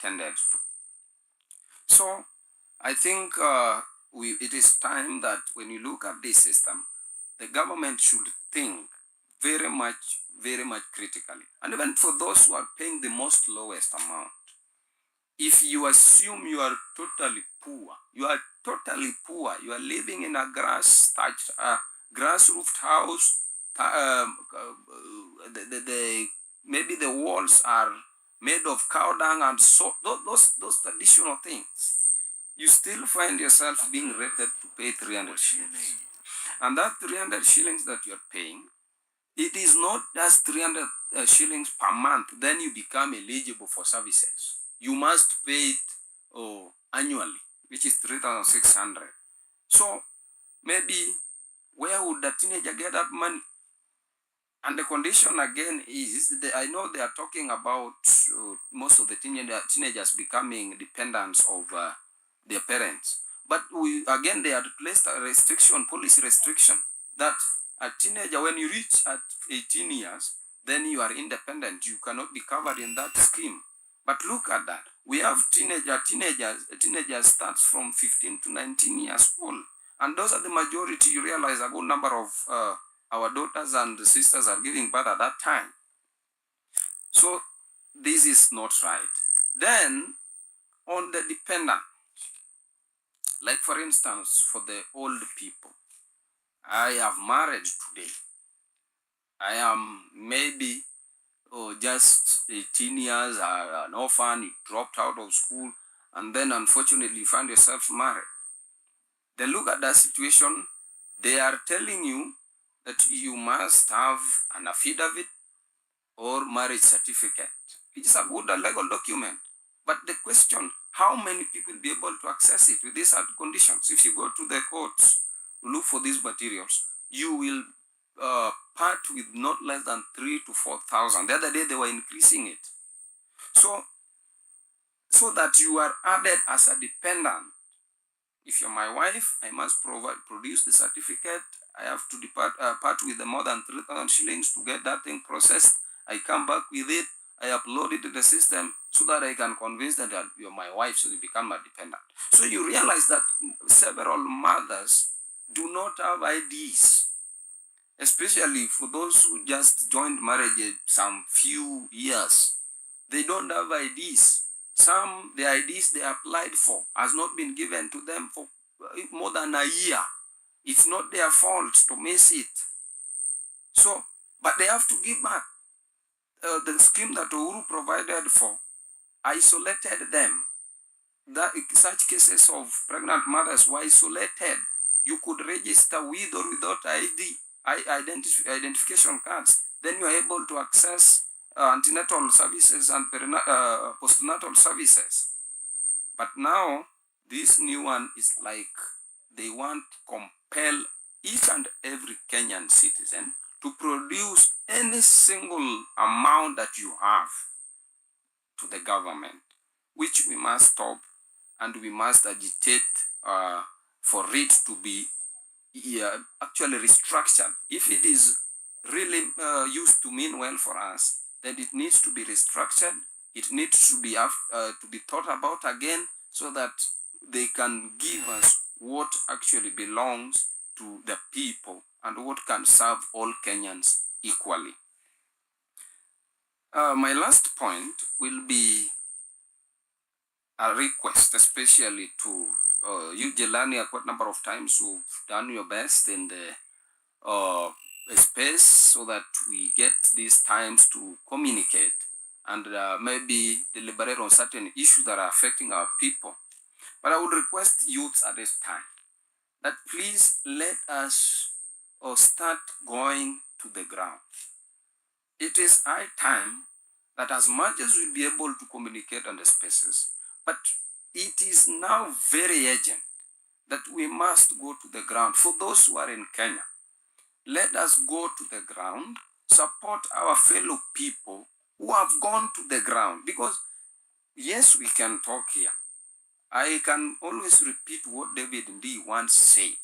tended to. So I think it is time that when you look at this system, the government should think very much critically. And even for those who are paying the most lowest amount, if you assume you are totally poor, you are living in a grass-roofed house, maybe the walls are made of cow dung and so those traditional things, you still find yourself being rated to pay 300 shillings. And that 300 shillings that you're paying, it is not just 300 shillings per month, then you become eligible for services. You must pay it annually, which is 3,600. So maybe where would the teenager get that money? And the condition again is, I know they are talking about most of the teenagers becoming dependents of their parents. But they have placed a restriction, policy restriction, that a teenager, when you reach at 18 years, then you are independent. You cannot be covered in that scheme. But look at that. We have teenagers starts from 15 to 19 years old. And those are the majority. You realize a good number of our daughters and sisters are giving birth at that time. So this is not right. Then on the dependent, like for instance, for the old people, I have married today. I am maybe just 18 years, an orphan, you dropped out of school, and then unfortunately you find yourself married. Then look at that situation. They are telling you that you must have an affidavit or marriage certificate, which is a good legal document. But the question, how many people will be able to access it with these conditions? If you go to the courts, look for these materials, you will part with not less than 3,000 to 4,000. The other day they were increasing it. So that you are added as a dependent. If you're my wife, I must produce the certificate. I have to part with the more than 3,000 shillings to get that thing processed. I come back with it. I upload it to the system so that I can convince them that you're my wife, so you become a dependent. So you realize that several mothers do not have IDs, especially for those who just joined marriage some few years. They don't have IDs. The IDs they applied for has not been given to them for more than a year. It's not their fault to miss it. So, but they have to give back. The scheme that Uhuru provided for isolated them. Such cases of pregnant mothers were isolated. You could register with or without identification cards. Then you are able to access antenatal services and postnatal services. But now, this new one is like they want to compel each and every Kenyan citizen to produce any single amount that you have to the government, which we must stop, and we must agitate for it to be actually restructured. If it is really used to mean well for us, then it needs to be restructured. It needs to be thought about again, so that they can give us what actually belongs to the people and what can serve all Kenyans equally. My last point will be a request, especially to you, Jelani, quite a number of times you've done your best in the space so that we get these times to communicate and maybe deliberate on certain issues that are affecting our people. But I would request youths at this time that please let us start going to the ground. It is high time that as much as we'll be able to communicate on the spaces, but it is now very urgent that we must go to the ground. For those who are in Kenya, let us go to the ground, support our fellow people who have gone to the ground. Because yes, we can talk here. I can always repeat what David Ndii once said,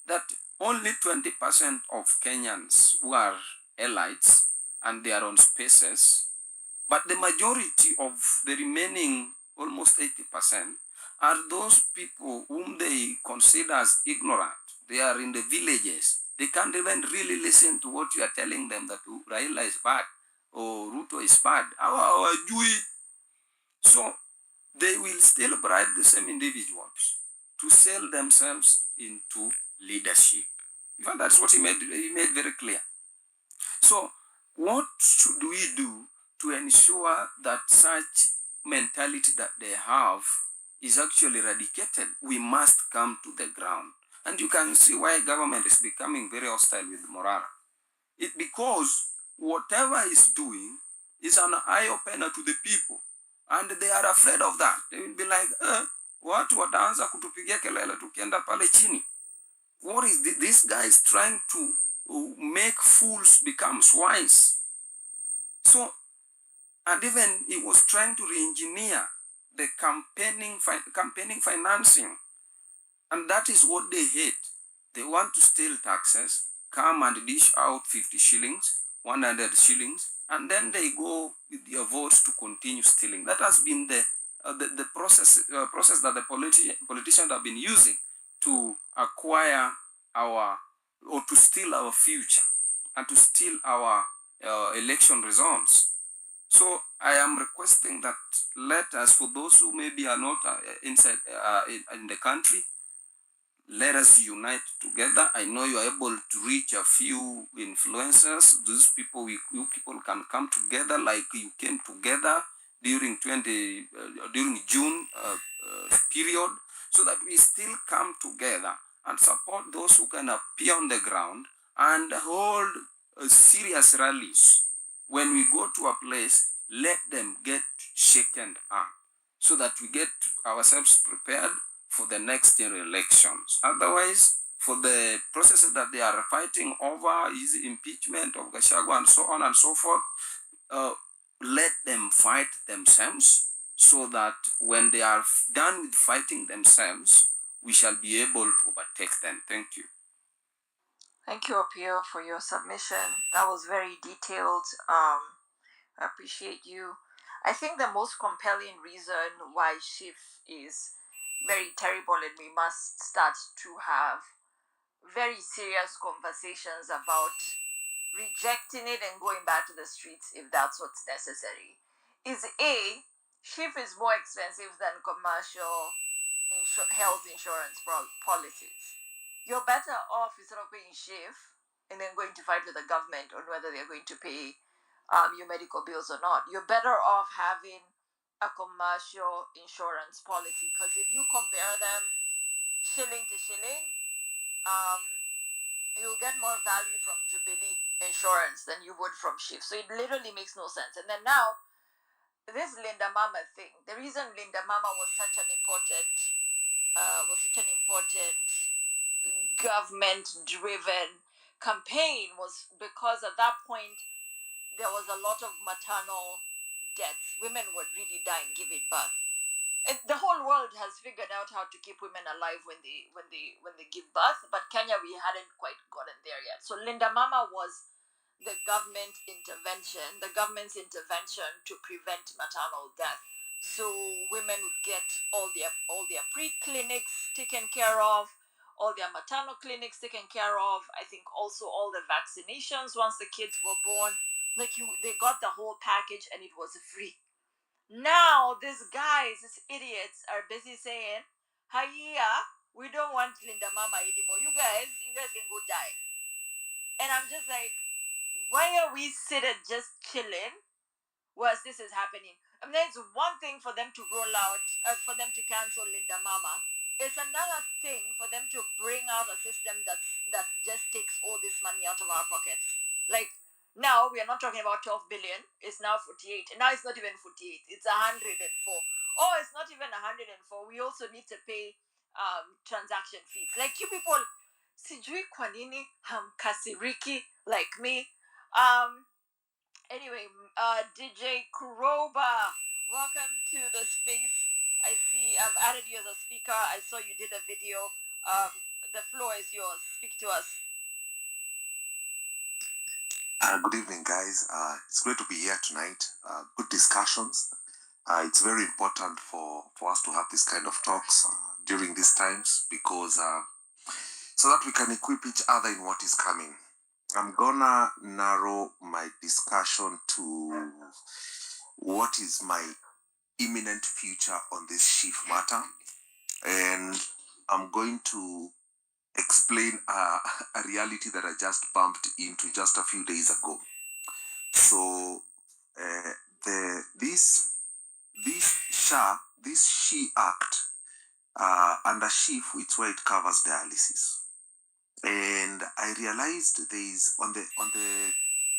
that only 20% of Kenyans who are elites and they are on spaces, but the majority of the remaining almost 80%, are those people whom they consider as ignorant. They are in the villages. They can't even really listen to what you are telling them that Raila is bad or Ruto is bad. So they will still bribe the same individuals to sell themselves into leadership. In fact, that's what he made very clear. So what should we do to ensure that such mentality that they have is actually eradicated? We must come to the ground. And you can see why government is becoming very hostile with Morara. Because whatever he's doing is an eye-opener to the people. And they are afraid of that. They will be like, watu wataanza kutupigia kelele tukienda pale chini. What is this guy is trying to make fools become wise. So, and even he was trying to re-engineer the campaigning financing. And that is what they hate. They want to steal taxes, come and dish out 50 shillings, 100 shillings, and then they go with their votes to continue stealing. That has been the process that the politicians have been using to acquire or to steal our future and to steal our election results. So I am requesting that let us, for those who maybe are not inside in the country, let us unite together. I know you are able to reach a few influencers. These people, you people can come together like you came together during June period, so that we still come together and support those who can appear on the ground and hold serious rallies. When we go to a place, let them get shaken up so that we get ourselves prepared for the next general elections. Otherwise, for the processes that they are fighting over, is impeachment of Gachagua and so on and so forth, let them fight themselves so that when they are done with fighting themselves, we shall be able to overtake them. Thank you. Thank you, Apio, for your submission. That was very detailed. I appreciate you. I think the most compelling reason why SHIF is very terrible and we must start to have very serious conversations about rejecting it and going back to the streets if that's what's necessary is A, SHIF is more expensive than commercial health insurance policies. You're better off instead of paying SHIF and then going to fight with the government on whether they're going to pay your medical bills or not. You're better off having a commercial insurance policy because if you compare them shilling to shilling, you'll get more value from Jubilee Insurance than you would from SHIF. So it literally makes no sense. And then now, this Linda Mama thing. The reason Linda Mama was such an important government-driven campaign was because at that point there was a lot of maternal deaths. Women were really dying giving birth. And the whole world has figured out how to keep women alive when they give birth, but Kenya we hadn't quite gotten there yet. So Linda Mama was the government's intervention to prevent maternal death. So women would get all their pre-clinics taken care of, all their maternal clinics taken care of. I think also all the vaccinations once the kids were born. They got the whole package and it was free. Now these idiots are busy saying, "Hiya, we don't want Linda Mama anymore. You guys can go die." And I'm just like, why are we sitting just chilling whilst this is happening? I mean, it's one thing for them to roll out, for them to cancel Linda Mama. It's another thing for them to bring out a system that just takes all this money out of our pockets. Like, now we are not talking about 12 billion, it's now 48. And now it's not even 48, it's 104. Oh, it's not even 104. We also need to pay transaction fees. Like, you people, sijui kwa nini hamkasiriki like me. Anyway, DJ Kuroba, welcome to the space. I see I've added you as a speaker. I saw you did a video. The floor is yours. Speak to us. Good evening, guys. It's great to be here tonight. Good discussions. It's very important for us to have this kind of talks during these times because so that we can equip each other in what is coming. I'm gonna narrow my discussion to what is my imminent future on this SHIF matter, and I'm going to explain a reality that I just bumped into just a few days ago. So this SHI Act under SHIF, it's where it covers dialysis, and I realized there is on the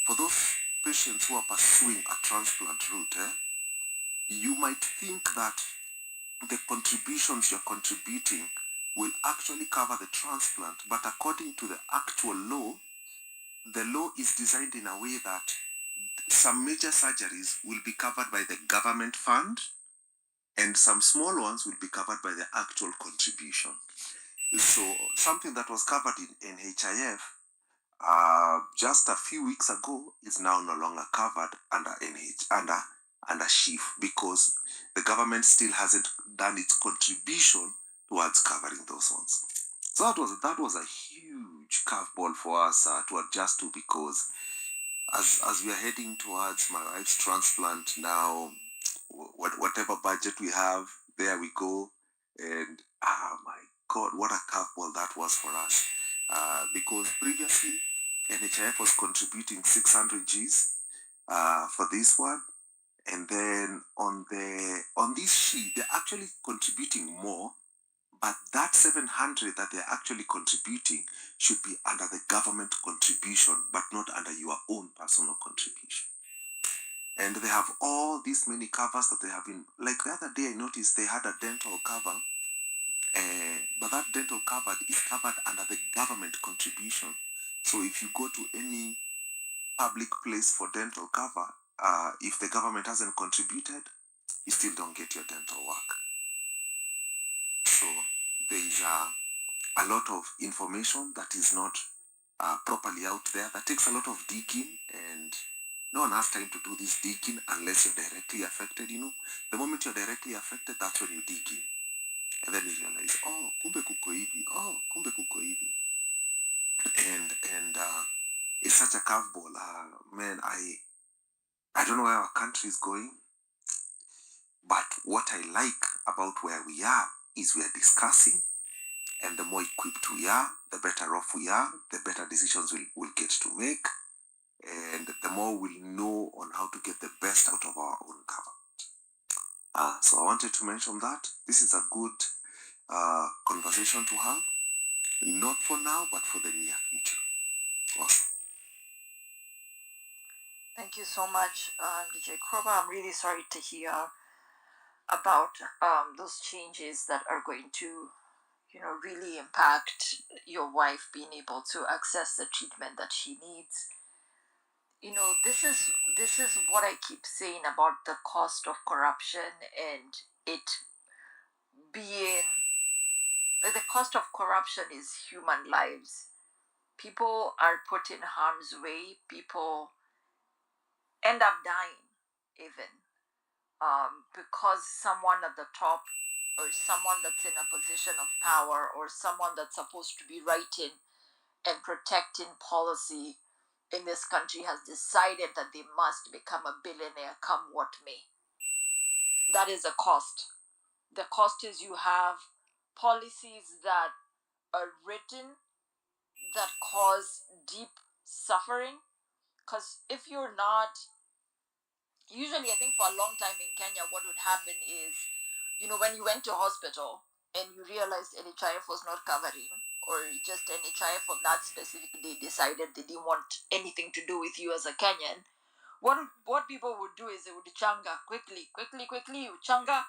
for those patients who are pursuing a transplant route, you might think that the contributions you're contributing will actually cover the transplant, but according to the actual law, the law is designed in a way that some major surgeries will be covered by the government fund and some small ones will be covered by the actual contribution. So something that was covered in HIF just a few weeks ago is now no longer covered under under SHIF because the government still hasn't done its contribution towards covering those ones. So that was a huge curveball for us to adjust to because as we are heading towards my wife's transplant now, whatever budget we have, there we go, and my God, what a curveball that was for us because previously NHIF was contributing 600 Gs for this one, and then on this sheet they're actually contributing more, but that 700 that they're actually contributing should be under the government contribution, but not under your own personal contribution. And they have all these many covers that they have been, like the other day I noticed they had a dental cover, but that dental cover is covered under the government contribution. So if you go to any public place for dental cover, if the government hasn't contributed, you still don't get your dental work. So there is a lot of information that is not properly out there, that takes a lot of digging, and no one has time to do this digging unless you're directly affected. The moment you're directly affected, that's when you dig in, and then you realize, oh, kumbe kuko hivi, oh, kumbe kuko hivi, and it's such a curveball. Man, I don't know where our country is going, but what I like about where we are is we are discussing, and the more equipped we are, the better off we are, the better decisions we'll get to make, and the more we'll know on how to get the best out of our own government. So I wanted to mention that this is a good conversation to have, not for now, but for the near future. Awesome. Thank you so much, DJ Kroba. I'm really sorry to hear about those changes that are going to, really impact your wife being able to access the treatment that she needs. This is what I keep saying about the cost of corruption, and it being like, the cost of corruption is human lives. People are put in harm's way. People end up dying, even because someone at the top, or someone that's in a position of power, or someone that's supposed to be writing and protecting policy in this country has decided that they must become a billionaire come what may. That is a cost. The cost is you have policies that are written that cause deep suffering. Because if you're not, usually I think for a long time in Kenya, what would happen is, when you went to hospital and you realized NHIF was not covering, or just NHIF on that specific day decided they didn't want anything to do with you as a Kenyan, what people would do is they would changa quickly, you changa,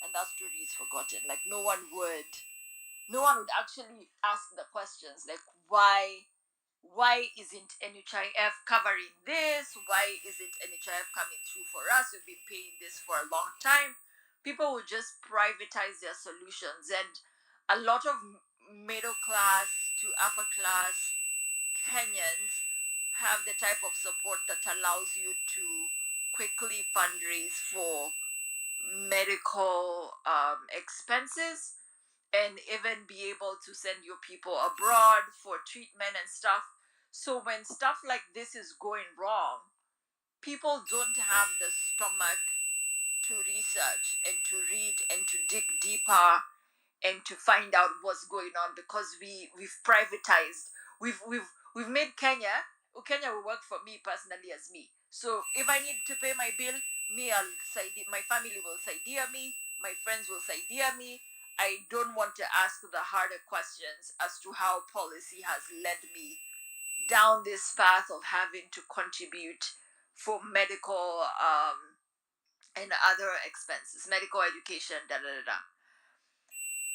and that story is forgotten. Like no one would actually ask the questions like why isn't NHIF covering this? Why isn't NHIF coming through for us? We've been paying this for a long time. People will just privatize their solutions, and a lot of middle class to upper class Kenyans have the type of support that allows you to quickly fundraise for medical expenses, and even be able to send your people abroad for treatment and stuff. So when stuff like this is going wrong, people don't have the stomach to research and to read and to dig deeper and to find out what's going on, because we've privatized, we've made Kenya will work for me personally as me. So if I need to pay my bill, my family will idea me, my friends will idea me. I don't want to ask the harder questions as to how policy has led me down this path of having to contribute for medical and other expenses, medical education, da da da da.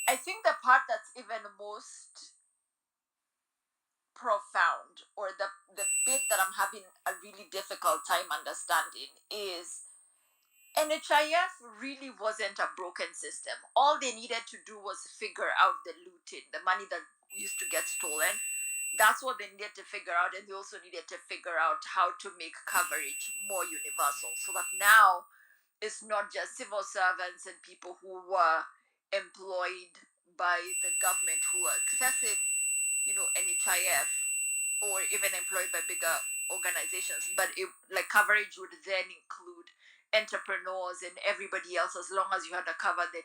I think the part that's even most profound, or the bit that I'm having a really difficult time understanding, is NHIF really wasn't a broken system. All they needed to do was figure out the looting, the money that used to get stolen. That's what they needed to figure out, and they also needed to figure out how to make coverage more universal, so that now it's not just civil servants and people who were employed by the government who are accessing, NHIF, or even employed by bigger organizations, but like coverage would then include entrepreneurs and everybody else. As long as you had a cover, then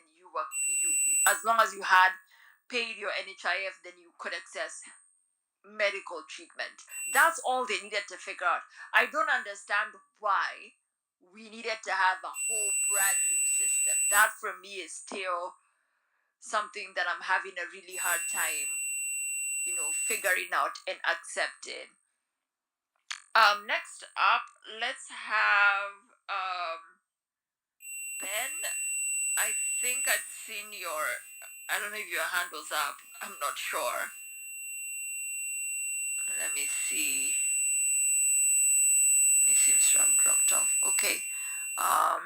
as long as you had paid your NHIF, then you could access medical treatment. That's all they needed to figure out. I don't understand why we needed to have a whole brand new system. That for me is still something that I'm having a really hard time, figuring out and accepting. Next up, let's have Ben. I think I'd seen I don't know if your hand was up. I'm not sure. Let me see. It seems to have dropped off. Okay. I'm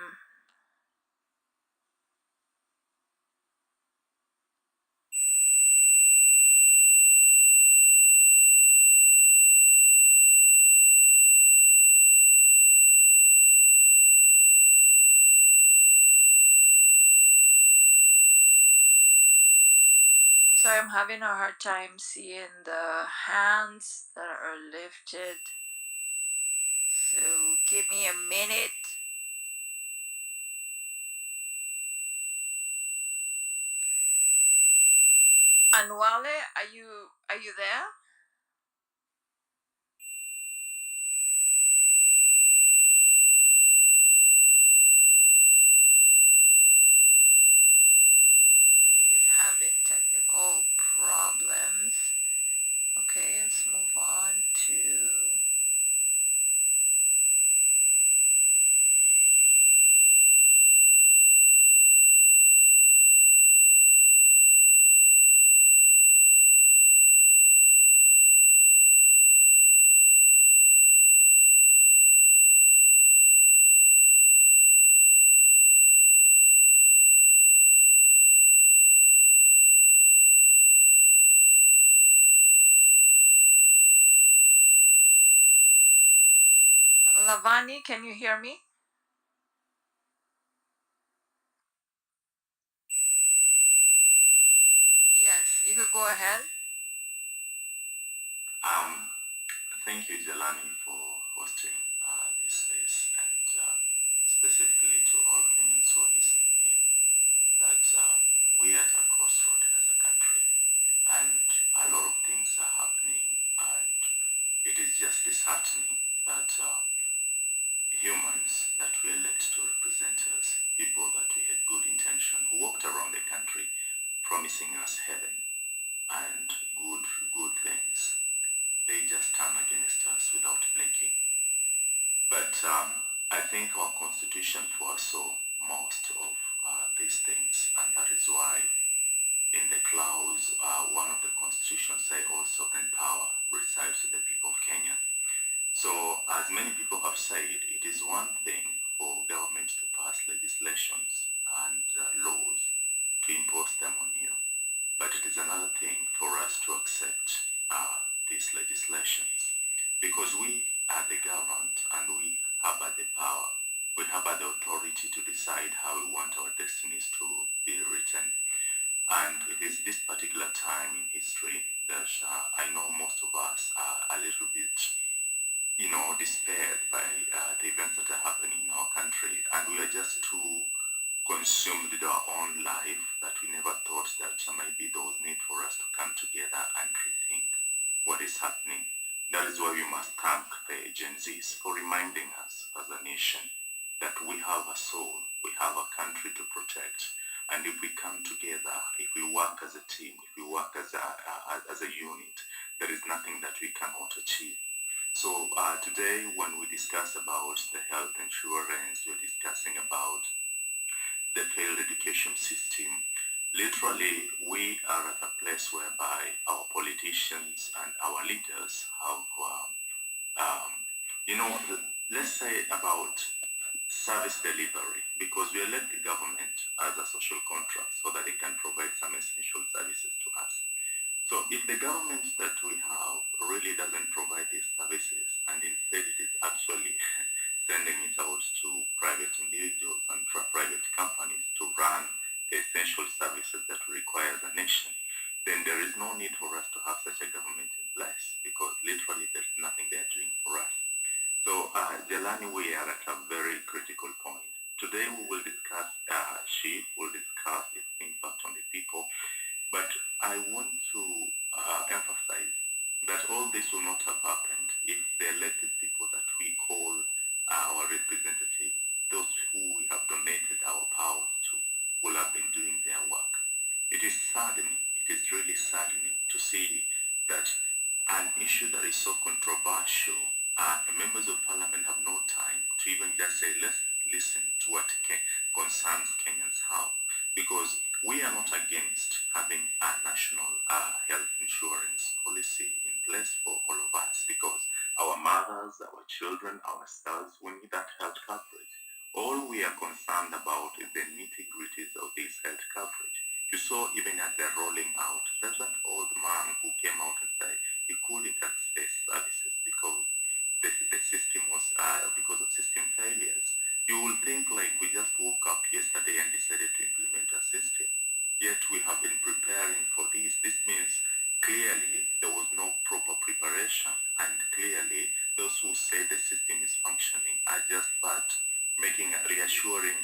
sorry, I'm having a hard time seeing the hands that are lifted. So give me a minute. Anwale, are you there? I think he's having technical problems. Okay, let's move on to Lavani. Can you hear me? Yes, you could go ahead. Thank you, Jelani, for hosting this space, and specifically to all Kenyans who are listening in, that we are at a crossroad as a country, and a lot of things are happening, and it is just disheartening that humans that we elect to represent us, people that we had good intention, who walked around the country promising us heaven and good things, they just turn against us without blinking. But I think our constitution foresaw most of these things, and that is why in the clause, one of the constitutions say all sovereign power resides with the people of Kenya. So as many people have said, it is one thing for government to pass legislations and laws to impose them on you, but it is another thing for us to accept these legislations, because we are the government and we have the power We have the authority to decide how we want our destinies to be written. And it is this particular time in history that I know most of us are a little bit, despaired by the events that are happening in our country. And we are just too consumed with our own life that we never thought that maybe there was need for us to come together and rethink what is happening. That is why we must thank the Gen Zs for reminding us as a nation that we have a soul, we have a country to protect. And if we come together, if we work as a team, if we work as a unit, there is nothing that we cannot achieve. So today, when we discuss about the health insurance, we're discussing about the failed education system. Literally, we are at a place whereby our politicians and our leaders have, let's say about service delivery, because we elect the government as a social contract so that it can provide some essential services to us. So if the government that we have really doesn't provide these services, and instead it is actually sending it out to private individuals and private companies to run the essential services that we require as a nation, then there is no need for us to have such a government in place, because literally there's nothing they're doing for us. So, Jelani, we are at a very critical point. Today we will discuss SHIF, we'll discuss its impact on the people, but I want to emphasize that all this will not have happened if the elected people that we call our representatives, those who we have donated our powers to, will have been doing their work. It is saddening, it is really saddening to see that an issue that is so controversial, members of parliament have no time to even just say, let's listen to what concerns Kenyans have, because we are not against having a national health insurance policy in place for all of us, because our mothers, our children, our spouse, we need that health coverage. All we are concerned about is the nitty-gritties of this health coverage. You saw even at the rolling out, there's that old man who came out and said he couldn't access services because the system was, because of system failures. You will think like we just woke up yesterday and decided to implement a system. Yet we have been preparing for this. This means clearly there was no proper preparation, and clearly those who say the system is functioning are just but making reassuring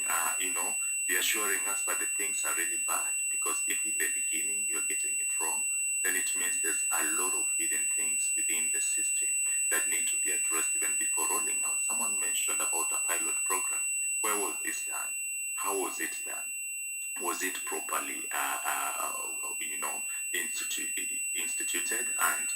us that the things are really bad, because if in the beginning you're getting it wrong, then it means there's a lot of hidden things within the system that need to be addressed even before rolling out. Someone mentioned about a pilot program. Where was this done? How was it done? Was it properly, instituted? And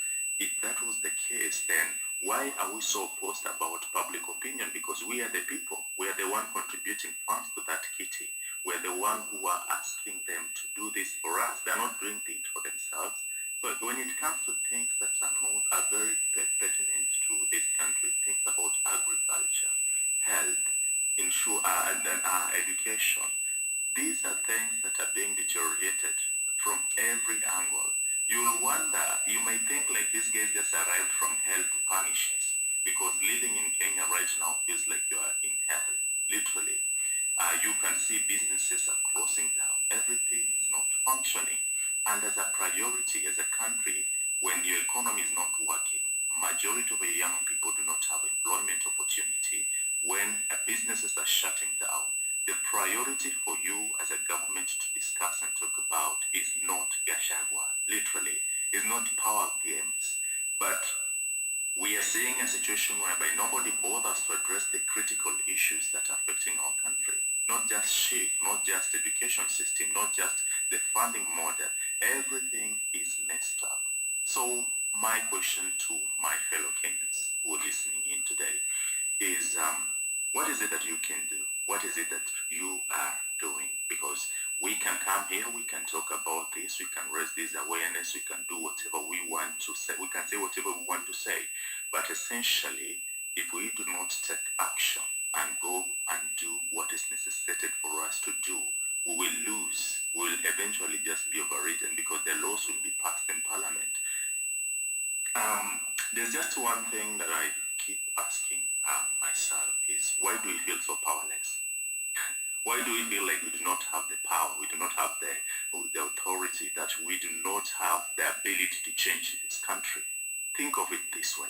if that was the case, then why are we so opposed about public opinion? Because we are the people. We are the one contributing funds to that kitty. We're the one who are asking them to do this for us. They're not doing it for themselves. So when it comes to things that are very pertinent to this country, things about agriculture, health, education, these are things that are being deteriorated from every angle. You'll wonder, you may think like these guys just arrived from hell to punish us, because living in Kenya right now feels like you are in hell, literally. You can see businesses are closing down. Everything is not functioning. And as a priority, as a country, when your economy is not working, majority of the young people do not have employment opportunity. When businesses are shutting down, the priority for you as a government to discuss and talk about is not Gashagwa, literally, is not power games. But we are seeing a situation whereby nobody bothers to address the critical issues that are affecting our country. Not just SHIF, not just education system, not just the funding model. Everything is messed up. So my question to my fellow Kenyans who are listening in today is, what is it that you can do? What is it that you are doing? Because we can come here, we can talk about this, we can raise this awareness, we can do whatever we want to say, we can say whatever we want to say. But essentially, if we do not take action and go and do what is necessitated for us to do, we will lose. We will eventually just be overridden, because the laws will be passed in parliament. There's just one thing that I keep asking myself is, why do we feel so powerless? Why do we feel like we do not have the power, we do not have the authority, that we do not have the ability to change this country? Think of it this way.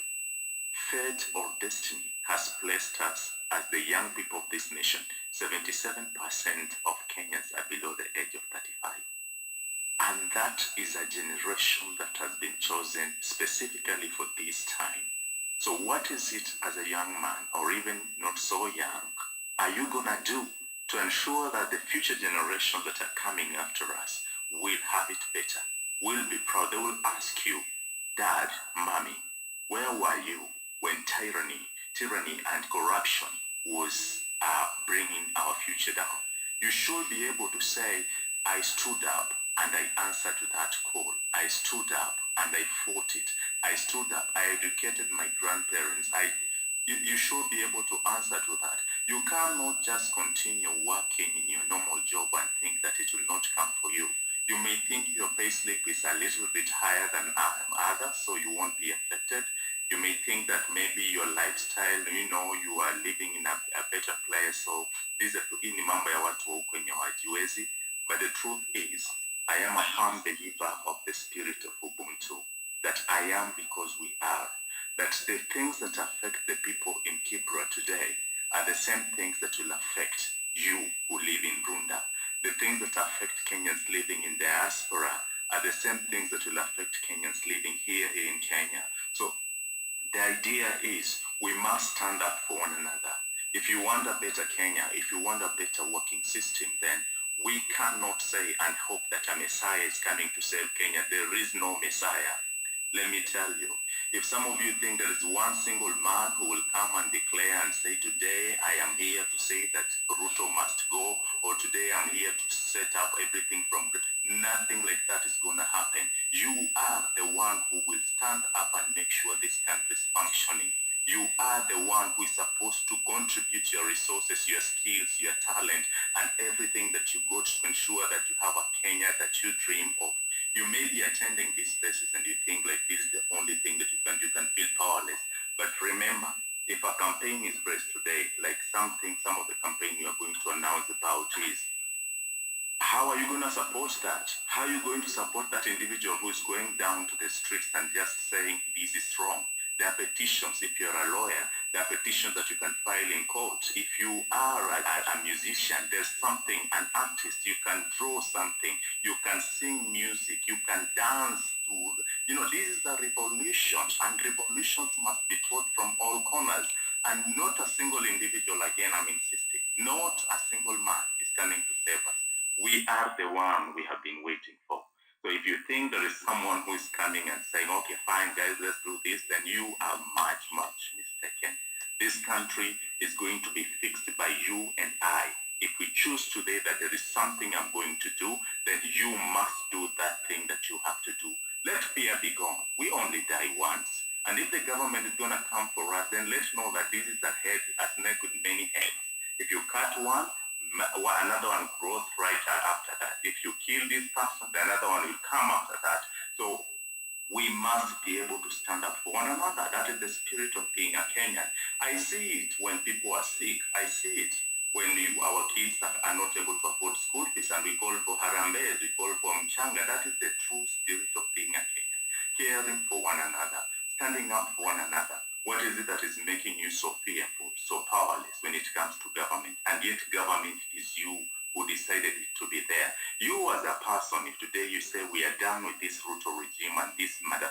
Fate or destiny has placed us as the young people of this nation. 77% of Kenyans are below the age of 35. And that is a generation that has been chosen specifically for this time. So what is it as a young man, or even not so young, are you gonna do to ensure that the future generations that are coming after us will have it better, will be proud? They will ask you, Dad, Mommy, where were you when tyranny and corruption was bringing our future down? You should be able to say, I stood up and I answered to that call. I stood up and I fought it. I stood up, I educated my grandparents. You should be able to answer to that. You cannot just continue working in your normal job and think that it will not come for you. You may think your pay slip is a little bit higher than others, so you won't be affected. You may think that maybe your lifestyle, you are living in a better place, so this is ni mambo ya watu huko kwenye hawajiwezi. But the truth is, I am a firm believer of the spirit of Ubuntu, that I am because we are. That the things that affect the people in Kibra today are the same things that will affect you who live in Runda. The things that affect Kenyans living in diaspora are the same things that will affect Kenyans living here in Kenya. So the idea is we must stand up for one another. If you want a better Kenya, if you want a better working system, then we cannot say and hope that a Messiah is coming to save Kenya. There is no Messiah. Let me tell you, if some of you think there is one single man who will come and declare and say, today I am here to say that Ruto must go, or today I'm here to set up everything from good, nothing like that is going to happen. You are the one who will stand up and make sure this country is functioning. You are the one who is supposed to contribute your resources, your skills, your talent, and everything that you got to ensure that you have a Kenya that you dream of. You may be attending these places and you think like this is the only thing that you can feel powerless. But remember, if a campaign is raised today, like some of the campaign you are going to announce about is, how are you going to support that? How are you going to support that individual who is going down to the streets and just saying this is wrong? There are petitions. If you're a lawyer, there are petitions that you can file in court. If you are a musician, there's something, an artist, you can draw something, you can sing music, you can dance to, this is a revolution, and revolutions must be fought from all corners. And not a single individual, again, I'm insisting, not a single man is coming to save us. We are the one we have been waiting for. So if you think there is someone who is coming and saying, okay, fine, guys, let's do this, then you are much, much mistaken. This country is going to be fixed by you and I. If we choose today that there is something I'm going to do, then you must do that thing that you have to do. Let fear be gone. We only die once. And if the government is going to come for us, then let's know that this is a head, a snake with many heads. If you cut one, another one grows right after that. If you kill this person, another one will come after that. So we must be able to stand up for one another. That is the spirit of being a Kenyan. I see it when people are sick. I see it when our kids are not able to afford school fees and we call for harambes, we call for mchanga. That is the true spirit of being a Kenyan. Caring for one another, standing up for one another. What is it that is making you so fearful, so powerless when it comes to government? And yet government is you who decided it to be there. You as a person, if today you say we are done with this Ruto regime and this mother,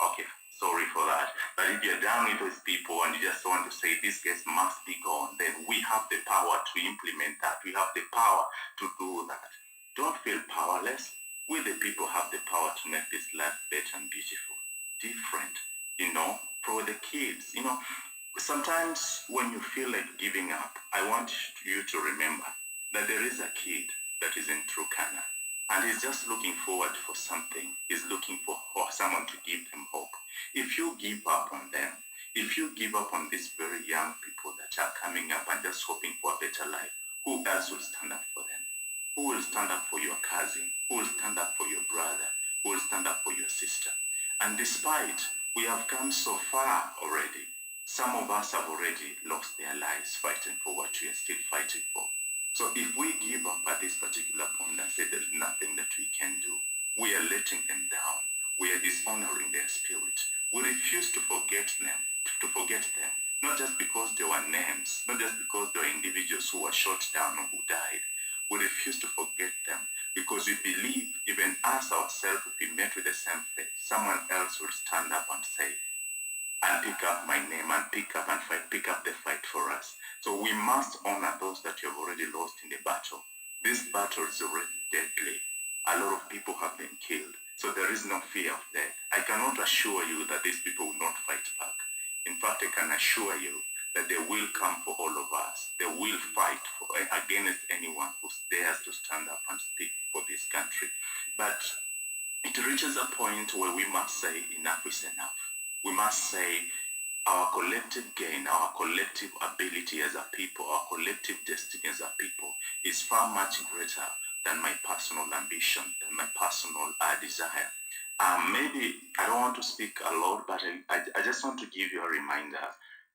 okay, sorry for that. But if you're done with those people and you just want to say these guys must be gone, then we have the power to implement that. We have the power to do that. Don't feel powerless. We the people have the power to make this life better and beautiful, different, for the kids. Sometimes when you feel like giving up, I want you to remember that there is a kid that is in Turkana and he's just looking forward for something. He's looking for someone to give him hope. If you give up on them, if you give up on these very young people that are coming up and just hoping for a better life, who else will stand up for them? Who will stand up for your cousin? Who will stand up for your brother? Who will stand up for your sister? And despite we have come so far already, Some of us have already lost their lives fighting for what we are still fighting for. So if we give up at this particular point and say there's nothing that we can do, we are letting them down. We are dishonoring their spirit. We refuse to forget them, not just because they were names, not just because they were individuals who were shot down or who died. We refuse to forget them because we believe even us ourselves, if we met with the same fate, someone else will stand up and say, and pick up my name and pick up the fight for us. So we must honor those that you have already lost in the battle. This battle is already deadly. A lot of people have been killed. So there is no fear of death. I cannot assure you that these people will not fight back. In fact, I can assure you that they will come for all of us. They will fight against anyone who dares to stand up and speak for this country. But it reaches a point where we must say enough is enough. We must say our collective gain, our collective ability as a people, our collective destiny as a people is far much greater than my personal ambition, than my personal desire. Maybe I don't want to speak a lot, but I just want to give you a reminder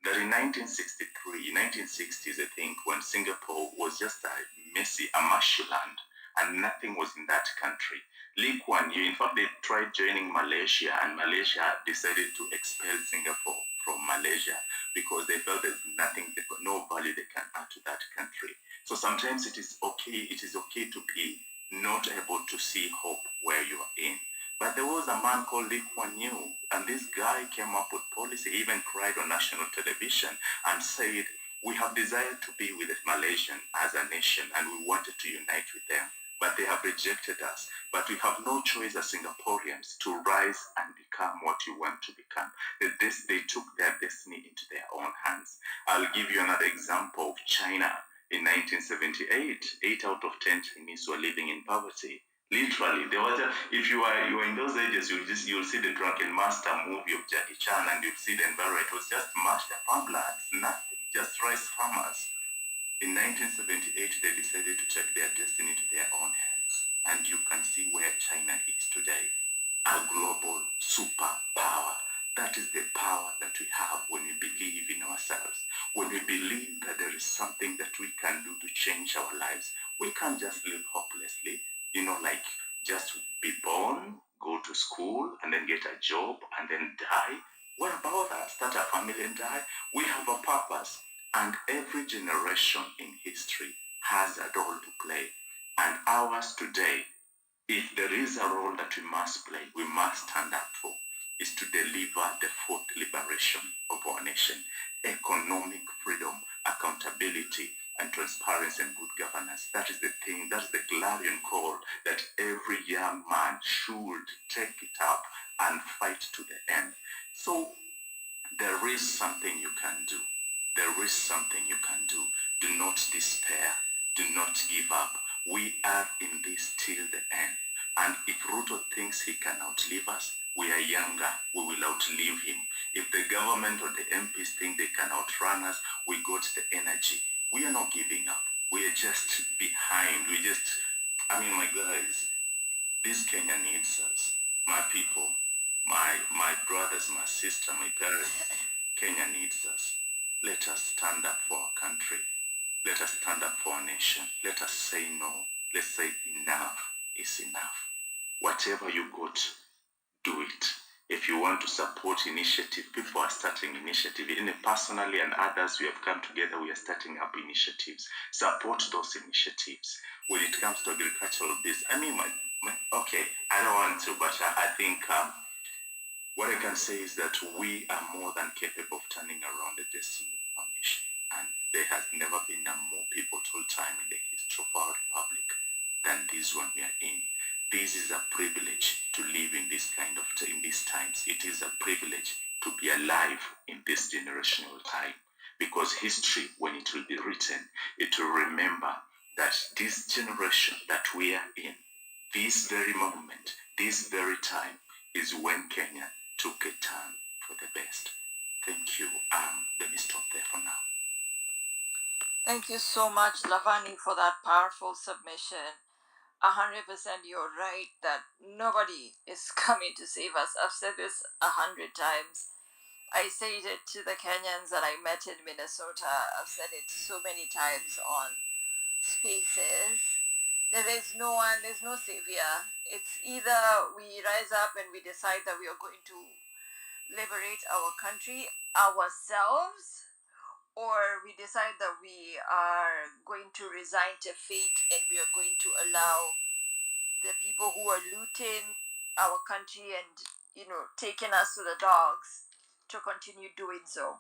that in 1963, 1960s, I think, when Singapore was just a marshy land, and nothing was in that country. Lee Kuan Yew, in fact, they tried joining Malaysia, and Malaysia decided to expel Singapore from Malaysia because they felt there's nothing, they've got no value they can add to that country. So sometimes it is okay to be not able to see hope where you are in. But there was a man called Lee Kuan Yew, and this guy came up with policy, he even cried on national television and said, we have desired to be with Malaysian as a nation, and we wanted to unite with them, but they have rejected us. But we have no choice as Singaporeans to rise and become what you want to become. They took their destiny into their own hands. I'll give you another example of China. In 1978, 8 out of 10 Chinese were living in poverty. Literally, there was if you were in those ages, you'll see the Drunken Master movie of Jackie Chan, and you'll see the environment. It was just mashed farmlands, nothing, just rice farmers. In 1978, they decided to take their destiny to their own hands, and you can see where China is today, a global superpower. That is the power that we have when we believe in ourselves, when we believe that there is something that we can do to change our lives. We can't just live hopelessly, like just be born, go to school, and then get a job, and then die. What about that? Start a family and die? We have a purpose, and every generation in history has a role to play. And ours today, if there is a role that we must play, we must stand up for, is to deliver the fourth liberation of our nation: economic freedom, accountability, and transparency and good governance. That is the thing, that's the clarion call that every young man should take it up and fight to the end. So there is something you can do. There is something you can do. Do not despair. Do not give up. We are in this till the end. And if Ruto thinks he can outlive us, we are younger. We will outlive him. If the government or the MPs think they can outrun us, we got the energy. We are not giving up. We are just behind. My guys, this Kenya needs us. My people, my brothers, my sister, my parents, Kenya needs us. Let us stand up for our country. Let us stand up for our nation. Let us say no. Let's say enough is enough. Whatever you got, do it. If you want to support initiative, people are starting initiative. Personally and others, we have come together, we are starting up initiatives. Support those initiatives. When it comes to agricultural business, okay, I don't want to, but I think what I can say is that we are more than capable of turning around the destiny of our nation. And there has never been a more pivotal time in the history of our republic than this one we are in. This is a privilege to live in these times. It is a privilege to be alive in this generational time, because history, when it will be written, it will remember that this generation that we are in, this very moment, this very time, is when Kenya took a turn for the best. Thank you. Let me stop there for now. Thank you so much, Lavani, for that powerful submission. 100% you're right that nobody is coming to save us. I've said this 100 times. I said it to the Kenyans that I met in Minnesota. I've said it so many times on spaces that there's no savior. It's either we rise up and we decide that we are going to liberate our country ourselves, or we decide that we are going to resign to fate and we are going to allow the people who are looting our country and taking us to the dogs to continue doing so.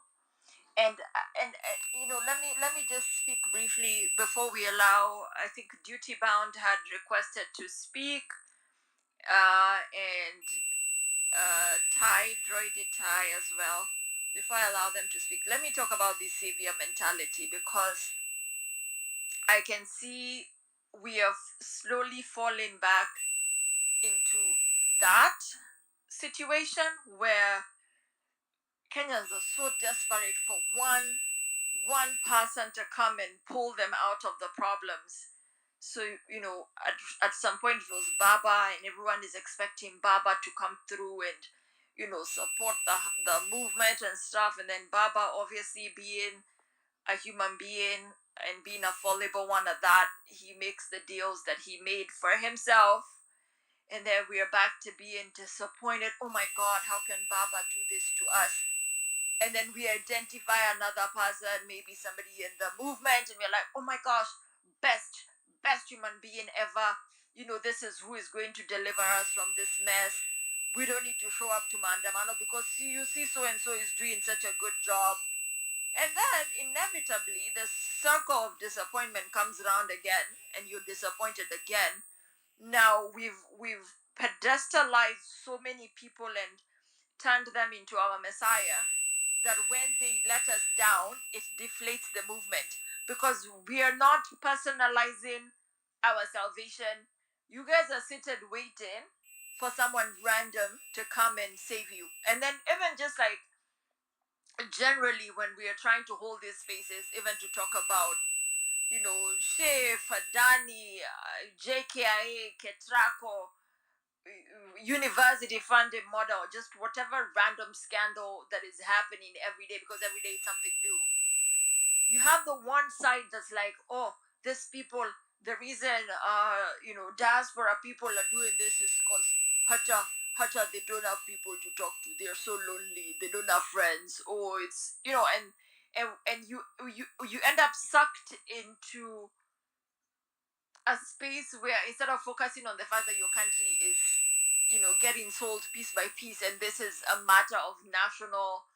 And let me just speak briefly before we allow. I think Duty Bound had requested to speak, and Droidy Ty as well. Before I allow them to speak, let me talk about the savior mentality, because I can see we have slowly fallen back into that situation where Kenyans are so desperate for one person to come and pull them out of the problems. So at some point it was Baba, and everyone is expecting Baba to come through and support the movement and stuff. And then Baba, obviously being a human being and being a fallible one at that, he makes the deals that he made for himself. And then we are back to being disappointed. Oh my God, how can Baba do this to us? And then we identify another person, maybe somebody in the movement, and we're like, oh my gosh, best human being ever. This is who is going to deliver us from this mess. We don't need to show up to Maandamano because you see so and so is doing such a good job. And then inevitably the circle of disappointment comes around again, and you're disappointed again. Now we've pedestalized so many people and turned them into our messiah, that when they let us down, it deflates the movement, because we are not personalizing our salvation. You guys are seated waiting for someone random to come and save you. And then, even just like generally, when we are trying to hold these spaces, even to talk about, SHIF, Adani, JKIA, Ketraco, university funded model, just whatever random scandal that is happening every day, because every day is something new. You have the one side that's like, oh, this people, the reason diaspora people are doing this is because hacha they don't have people to talk to, they're so lonely, they don't have friends. Or it's and you end up sucked into a space where, instead of focusing on the fact that your country is getting sold piece by piece, and this is a matter of national,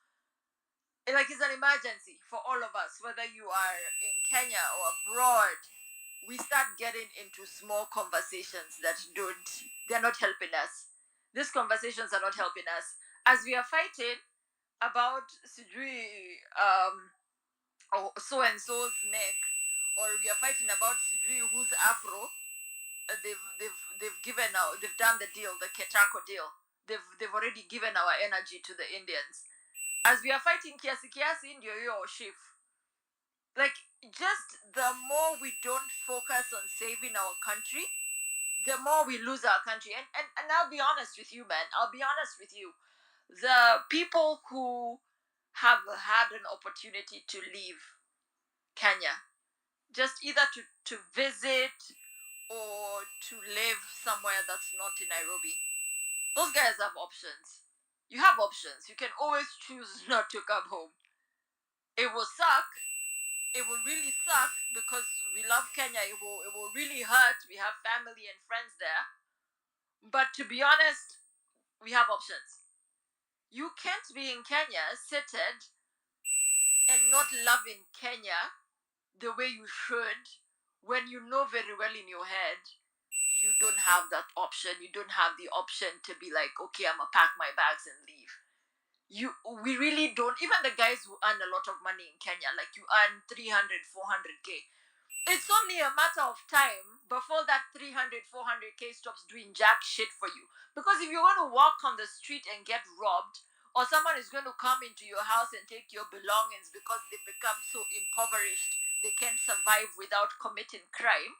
like, it's an emergency for all of us, whether you are in Kenya or abroad. We start getting into small conversations that they're not helping us. These conversations are not helping us, as we are fighting about sijui or so and so's neck, or we are fighting about sijui whose afro. They've done the deal, the Ketako deal. They've already given our energy to the Indians. As we are fighting kiasi kiasi ndio hiyo SHIF. Like, just the more we don't focus on saving our country, the more we lose our country. And I'll be honest with you, man. I'll be honest with you. The people who have had an opportunity to leave Kenya, just either to visit or to live somewhere that's not in Nairobi, those guys have options. You have options. You can always choose not to come home. It will suck. It will really suck, because we love Kenya. It will really hurt. We have family and friends there. But to be honest, we have options. You can't be in Kenya seated and not loving Kenya the way you should, when you know very well in your head you don't have that option. You don't have the option to be like, okay, I'm gonna pack my bags and leave. We really don't. Even the guys who earn a lot of money in Kenya, like, you earn 300, 400K, it's only a matter of time before that 300, 400K stops doing jack shit for you. Because if you're going to walk on the street and get robbed, or someone is going to come into your house and take your belongings because they've become so impoverished they can't survive without committing crime,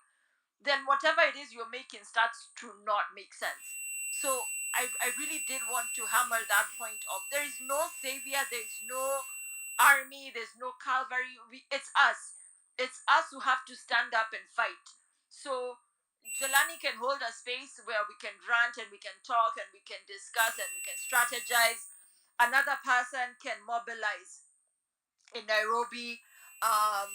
then whatever it is you're making starts to not make sense. So I really did want to hammer that point of there is no savior, there is no army, there's no Calvary. It's us. It's us who have to stand up and fight. So Jelani can hold a space where we can rant and we can talk and we can discuss and we can strategize. Another person can mobilize in Nairobi. Um,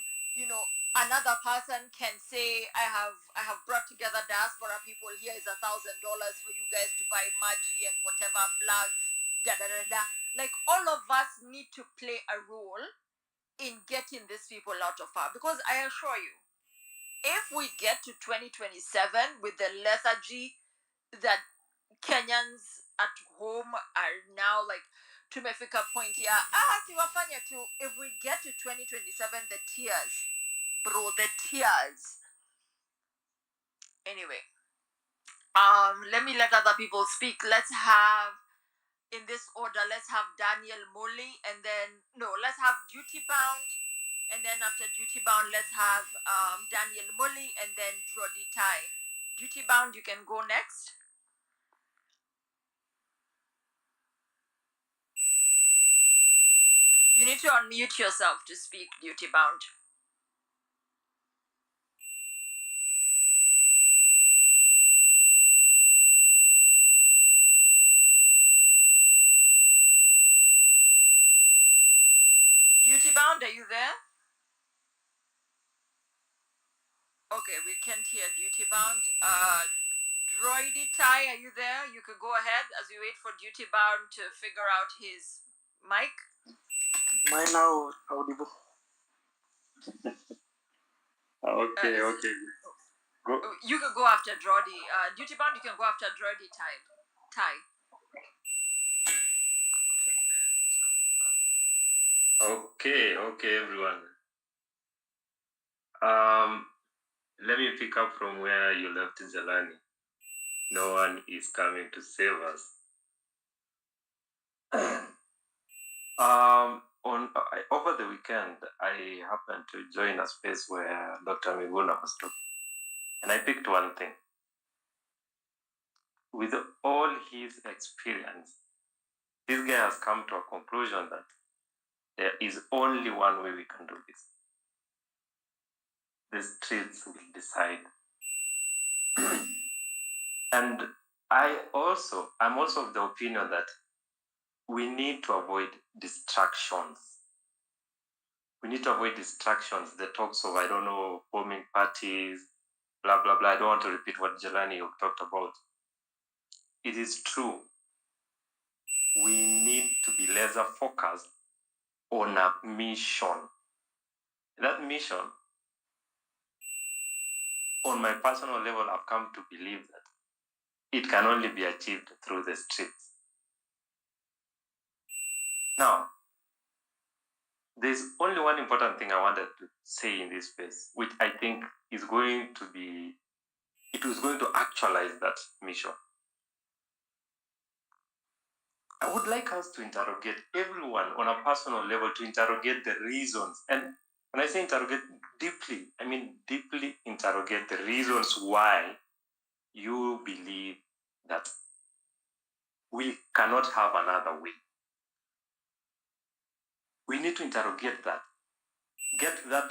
another person can say, I have brought together diaspora people. Here is $1,000 for you guys to buy Maji and whatever flags. Da da da da. Like all of us need to play a role in getting these people out of power. Because I assure you, if we get to 2027 with the lethargy that Kenyans at home are now like, tumefika point here, siwafanya tu. If we get to 2027, the tears, bro, the tears. Anyway, let me let other people speak. Let's have, in this order, let's have Daniel Moli, and then no, let's have Duty Bound, and then after Duty Bound, let's have Daniel Moli, and then Drodi Tai. Duty Bound, you can go next. You need to unmute yourself to speak, Duty Bound. Duty Bound, are you there? Okay, we can't hear Duty Bound. Droidy Tai, are you there? You could go ahead as we wait for Duty Bound to figure out his mic. Mine now audible. Okay. Go. You could go after Drody. Duty Bound, you can go after Drody Tai. Okay, everyone. Let me pick up from where you left, Zelani. No one is coming to save us. Over the weekend, I happened to join a space where Dr. Miguna was talking, and I picked one thing. With all his experience, this guy has come to a conclusion that there is only one way we can do this. The streets will decide. And I'm also of the opinion that we need to avoid distractions. We need to avoid distractions, the talks of, I don't know, forming parties, blah, blah, blah. I don't want to repeat what Jelani talked about. It is true. We need to be laser focused on a mission. That mission, on my personal level, I've come to believe that it can only be achieved through the streets. Now, there's only one important thing I wanted to say in this space, which I think is going to actualize that mission. I would like us to interrogate everyone on a personal level, to interrogate the reasons. And when I say interrogate deeply, I mean deeply interrogate the reasons why you believe that we cannot have another way. We need to interrogate that, get that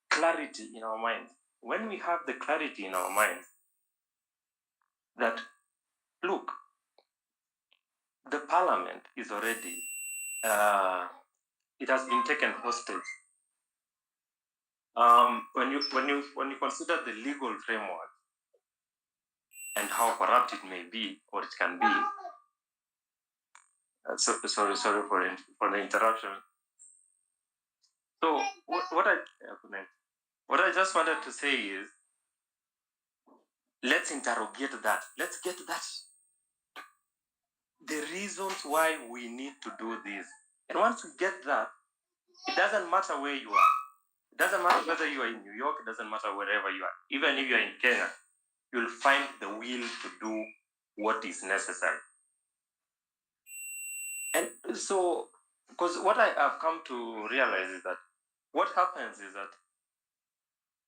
clarity in our minds. When we have the clarity in our minds that, look, the parliament is already, it has been taken hostage. When you consider the legal framework and how corrupt it may be, or it can be, sorry for the interruption. So what I just wanted to say is, let's interrogate that. Let's get that. The reasons why we need to do this. And once we get that, it doesn't matter where you are. It doesn't matter whether you are in New York. It doesn't matter wherever you are. Even if you are in Kenya, you'll find the will to do what is necessary. And so, because what I have come to realize is that what happens is that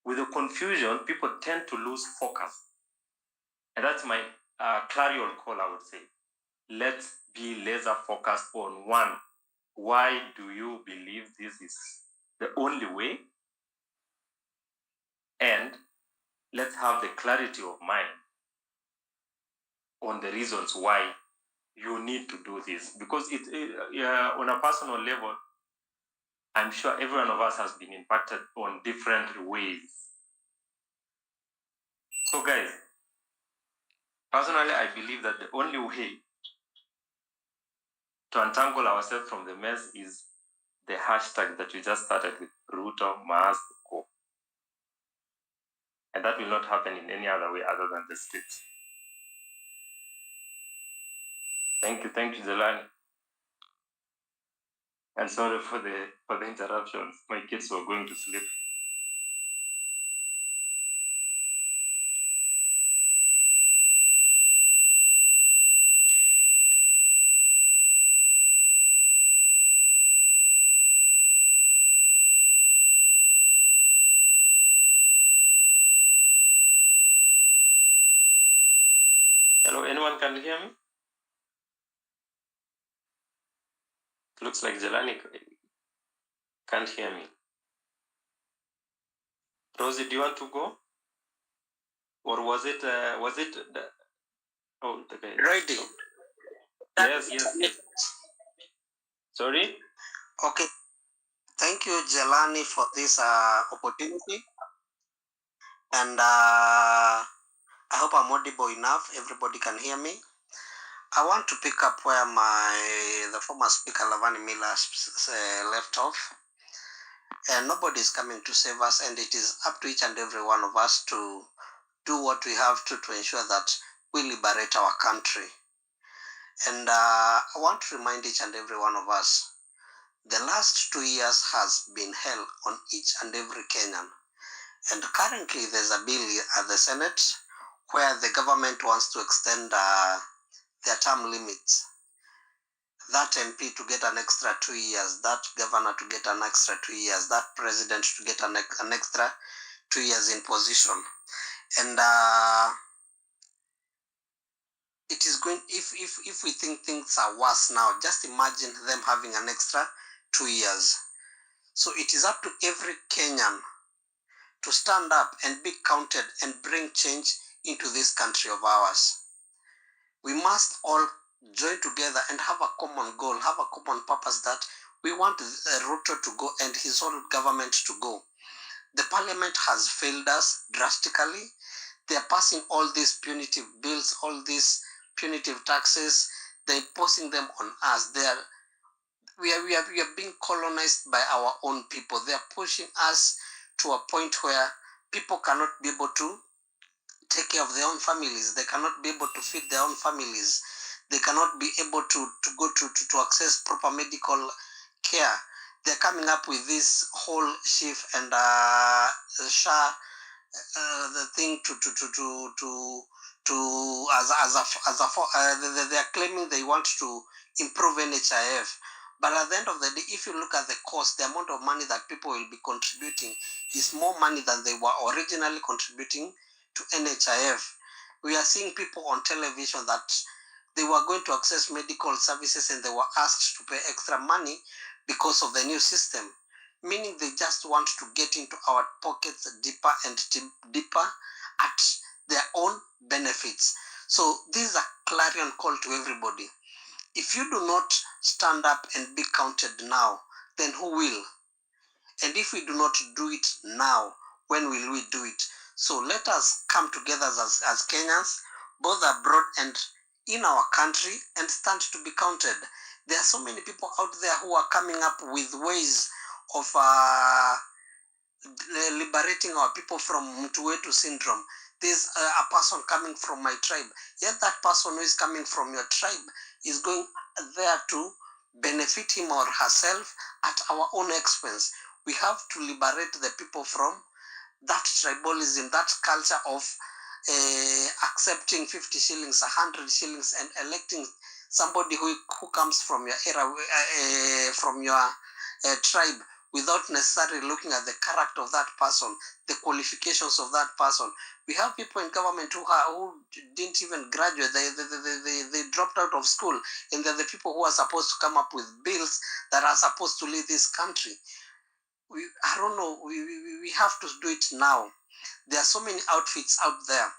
with the confusion, people tend to lose focus. And that's my clarion call, I would say. Let's be laser focused on one. Why do you believe this is the only way? And let's have the clarity of mind on the reasons why you need to do this. Because on a personal level, I'm sure every one of us has been impacted on different ways. So guys, personally, I believe that the only way to untangle ourselves from the mess is the hashtag that we just started with, Ruto Must Go. And that will not happen in any other way other than the streets. Thank you, Zelani. And sorry for the interruptions. My kids were going to sleep. Hello, anyone can hear me? Looks like Jelani can't hear me. Rosie, do you want to go? Or was it the guy? Ready. Yes. Sorry? Okay. Thank you, Jelani, for this opportunity. And I hope I'm audible enough. Everybody can hear me. I want to pick up where the former speaker, Lavani Miller, left off. And nobody is coming to save us. And it is up to each and every one of us to do what we have to ensure that we liberate our country. And I want to remind each and every one of us, the last 2 years has been hell on each and every Kenyan. And currently there's a bill at the Senate where the government wants to extend their term limits. That MP to get an extra 2 years, that governor to get an extra 2 years, that president to get an extra 2 years in position. And it is going, if we think things are worse now, just imagine them having an extra 2 years. So it is up to every Kenyan to stand up and be counted and bring change into this country of ours. We must all join together and have a common goal, have a common purpose that we want Ruto to go and his whole government to go. The parliament has failed us drastically. They are passing all these punitive bills, all these punitive taxes. They're imposing them on us. We are being colonized by our own people. They are pushing us to a point where people cannot be able to take care of their own families. They cannot be able to feed their own families. They cannot be able to go to access proper medical care. They're coming up with this whole SHIF and SHA the thing they are claiming they want to improve NHIF. But at the end of the day, if you look at the cost, the amount of money that people will be contributing is more money than they were originally contributing to NHIF. We are seeing people on television that they were going to access medical services and they were asked to pay extra money because of the new system, meaning they just want to get into our pockets deeper and deeper at their own benefits. So this is a clarion call to everybody. If you do not stand up and be counted now, then who will? And if we do not do it now, when will we do it? So let us come together as Kenyans, both abroad and in our country, and stand to be counted. There are so many people out there who are coming up with ways of liberating our people from Mtuwetu syndrome. There's a person coming from my tribe. Yet that person who is coming from your tribe is going there to benefit him or herself at our own expense. We have to liberate the people from that tribalism, that culture of accepting 50 shillings, 100 shillings, and electing somebody who comes from your era, from your tribe without necessarily looking at the character of that person, the qualifications of that person. We have people in government who didn't even graduate. They dropped out of school, and they're the people who are supposed to come up with bills that are supposed to lead this country. I don't know. We have to do it now. There are so many outfits out there.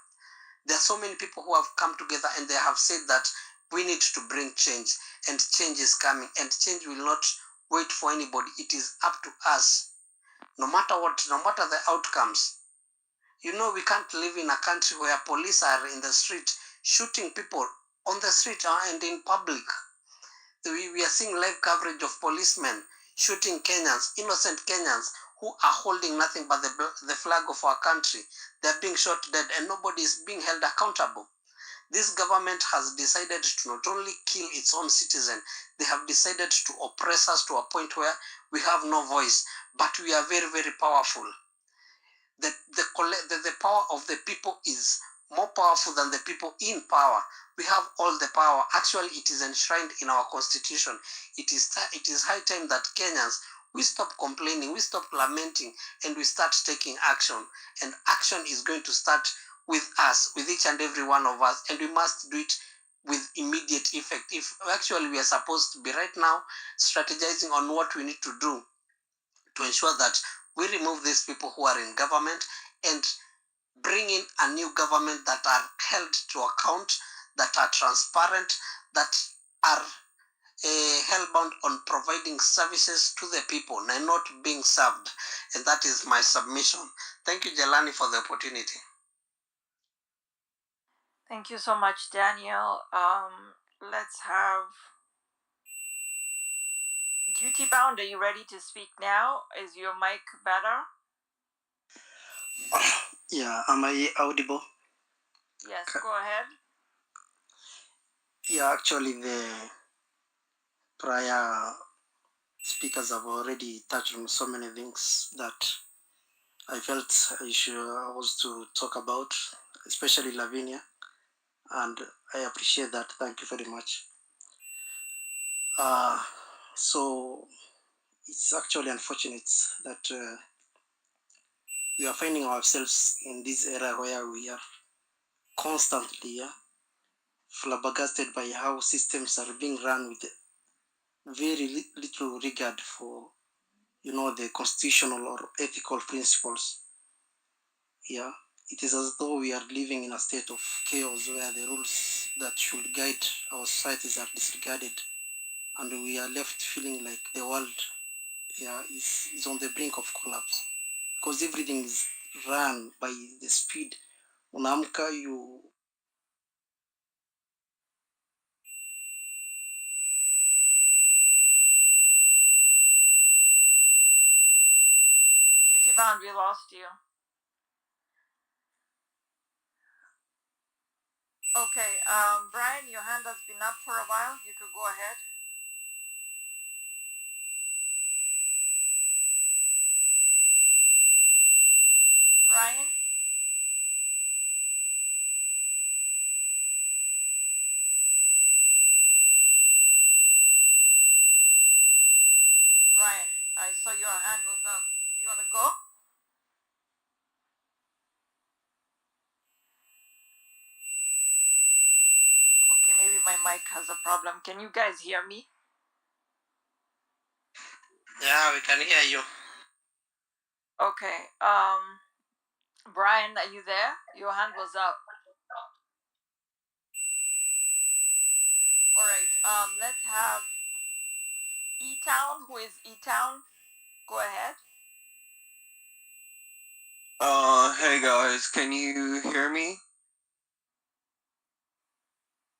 There are so many people who have come together and they have said that we need to bring change, and change is coming, and change will not wait for anybody. It is up to us. No matter what, no matter the outcomes. You know, we can't live in a country where police are in the street shooting people on the street and in public. We are seeing live coverage of policemen shooting Kenyans, innocent Kenyans, who are holding nothing but the flag of our country. They're being shot dead and nobody is being held accountable. This government has decided to not only kill its own citizens, they have decided to oppress us to a point where we have no voice, but we are very, very powerful. The power of the people is more powerful than the people in power. We have all the power. Actually, it is enshrined in our constitution. It is high time that Kenyans, we stop complaining, we stop lamenting, and we start taking action. And action is going to start with us, with each and every one of us, and we must do it with immediate effect. If actually we are supposed to be right now strategizing on what we need to do to ensure that we remove these people who are in government and bring in a new government that are held to account, that are transparent, that are hellbound on providing services to the people and not being served. And that is my submission. Thank you, Jelani, for the opportunity. Thank you so much, Daniel. Let's have Duty Bound. Are you ready to speak now? Is your mic better? Yeah, am I audible? Yes, go ahead. Yeah, actually, the prior speakers have already touched on so many things that I felt I was to talk about, especially Lavinia, and I appreciate that. Thank you very much. So it's actually unfortunate that we are finding ourselves in this era where we are constantly flabbergasted by how systems are being run with very little regard for the constitutional or ethical principles. Yeah, it is as though we are living in a state of chaos where the rules that should guide our societies are disregarded, and we are left feeling like the world is on the brink of collapse because everything is run by the speed. Unaamka, you Duty Bound, we lost you. Okay, Brian, your hand has been up for a while. You could go ahead. Brian? Brian, I saw your hand was up. Do you want to go? Okay, maybe my mic has a problem. Can you guys hear me? Yeah, we can hear you. Okay, Brian, are you there? Your hand was up. All right, let's have E-Town. Who is E-Town? Go ahead. Hey guys, can you hear me?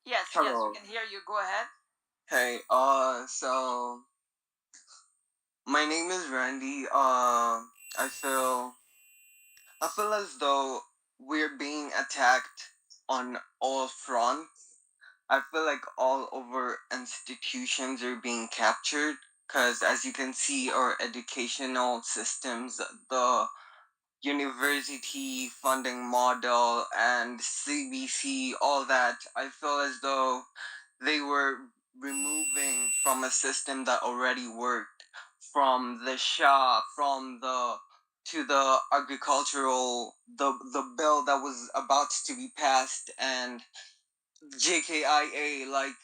Yes, yes, Hello. we can hear you. Go ahead. Hey, so my name is Randy. I feel as though we're being attacked on all fronts. I feel like all over institutions are being captured because, as you can see, our educational systems, the university funding model and CBC, all that, I feel as though they were removing from a system that already worked from the Shah, from the agricultural the bill that was about to be passed, and JKIA, like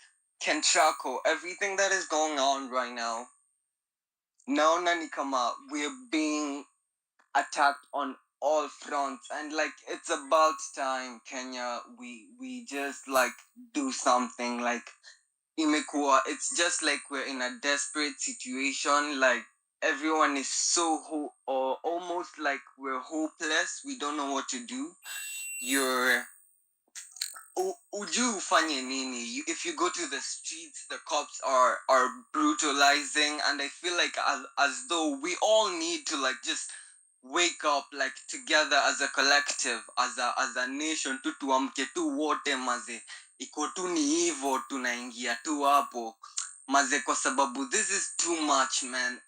Kentraco, everything that is going on right now. Now Nanikama, we're being attacked on all fronts, and like it's about time Kenya we just like do something. Like imekuwa, it's just like we're in a desperate situation. Like everyone is so or almost like we're hopeless, we don't know what to do. You're ujui ufanye nini. If you go to the streets, the cops are brutalizing, and I feel like as though we all need to like just wake up like together as a collective, as a nation, tu tuamke tu wote maze, iko tu ni hivo, tunaingia tu hapo maze, kwa sababu this is too much, man.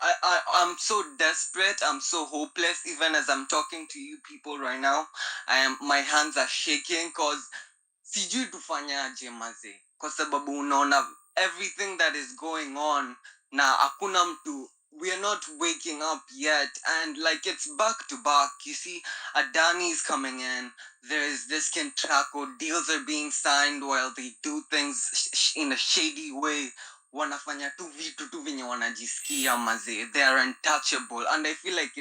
I'm so desperate, I'm so hopeless. Even as I'm talking to you people right now, my hands are shaking, cause sijui tufanyaje maze, kwa sababu unaona everything that is going on na hakuna mtu, we are not waking up yet, and like it's back to back. You see, Adani is coming in, there is this Kentraco, deals are being signed while they do things in a shady way. Wanafanya tu vitu tu venye wanajisikia maze, they are untouchable, and I feel like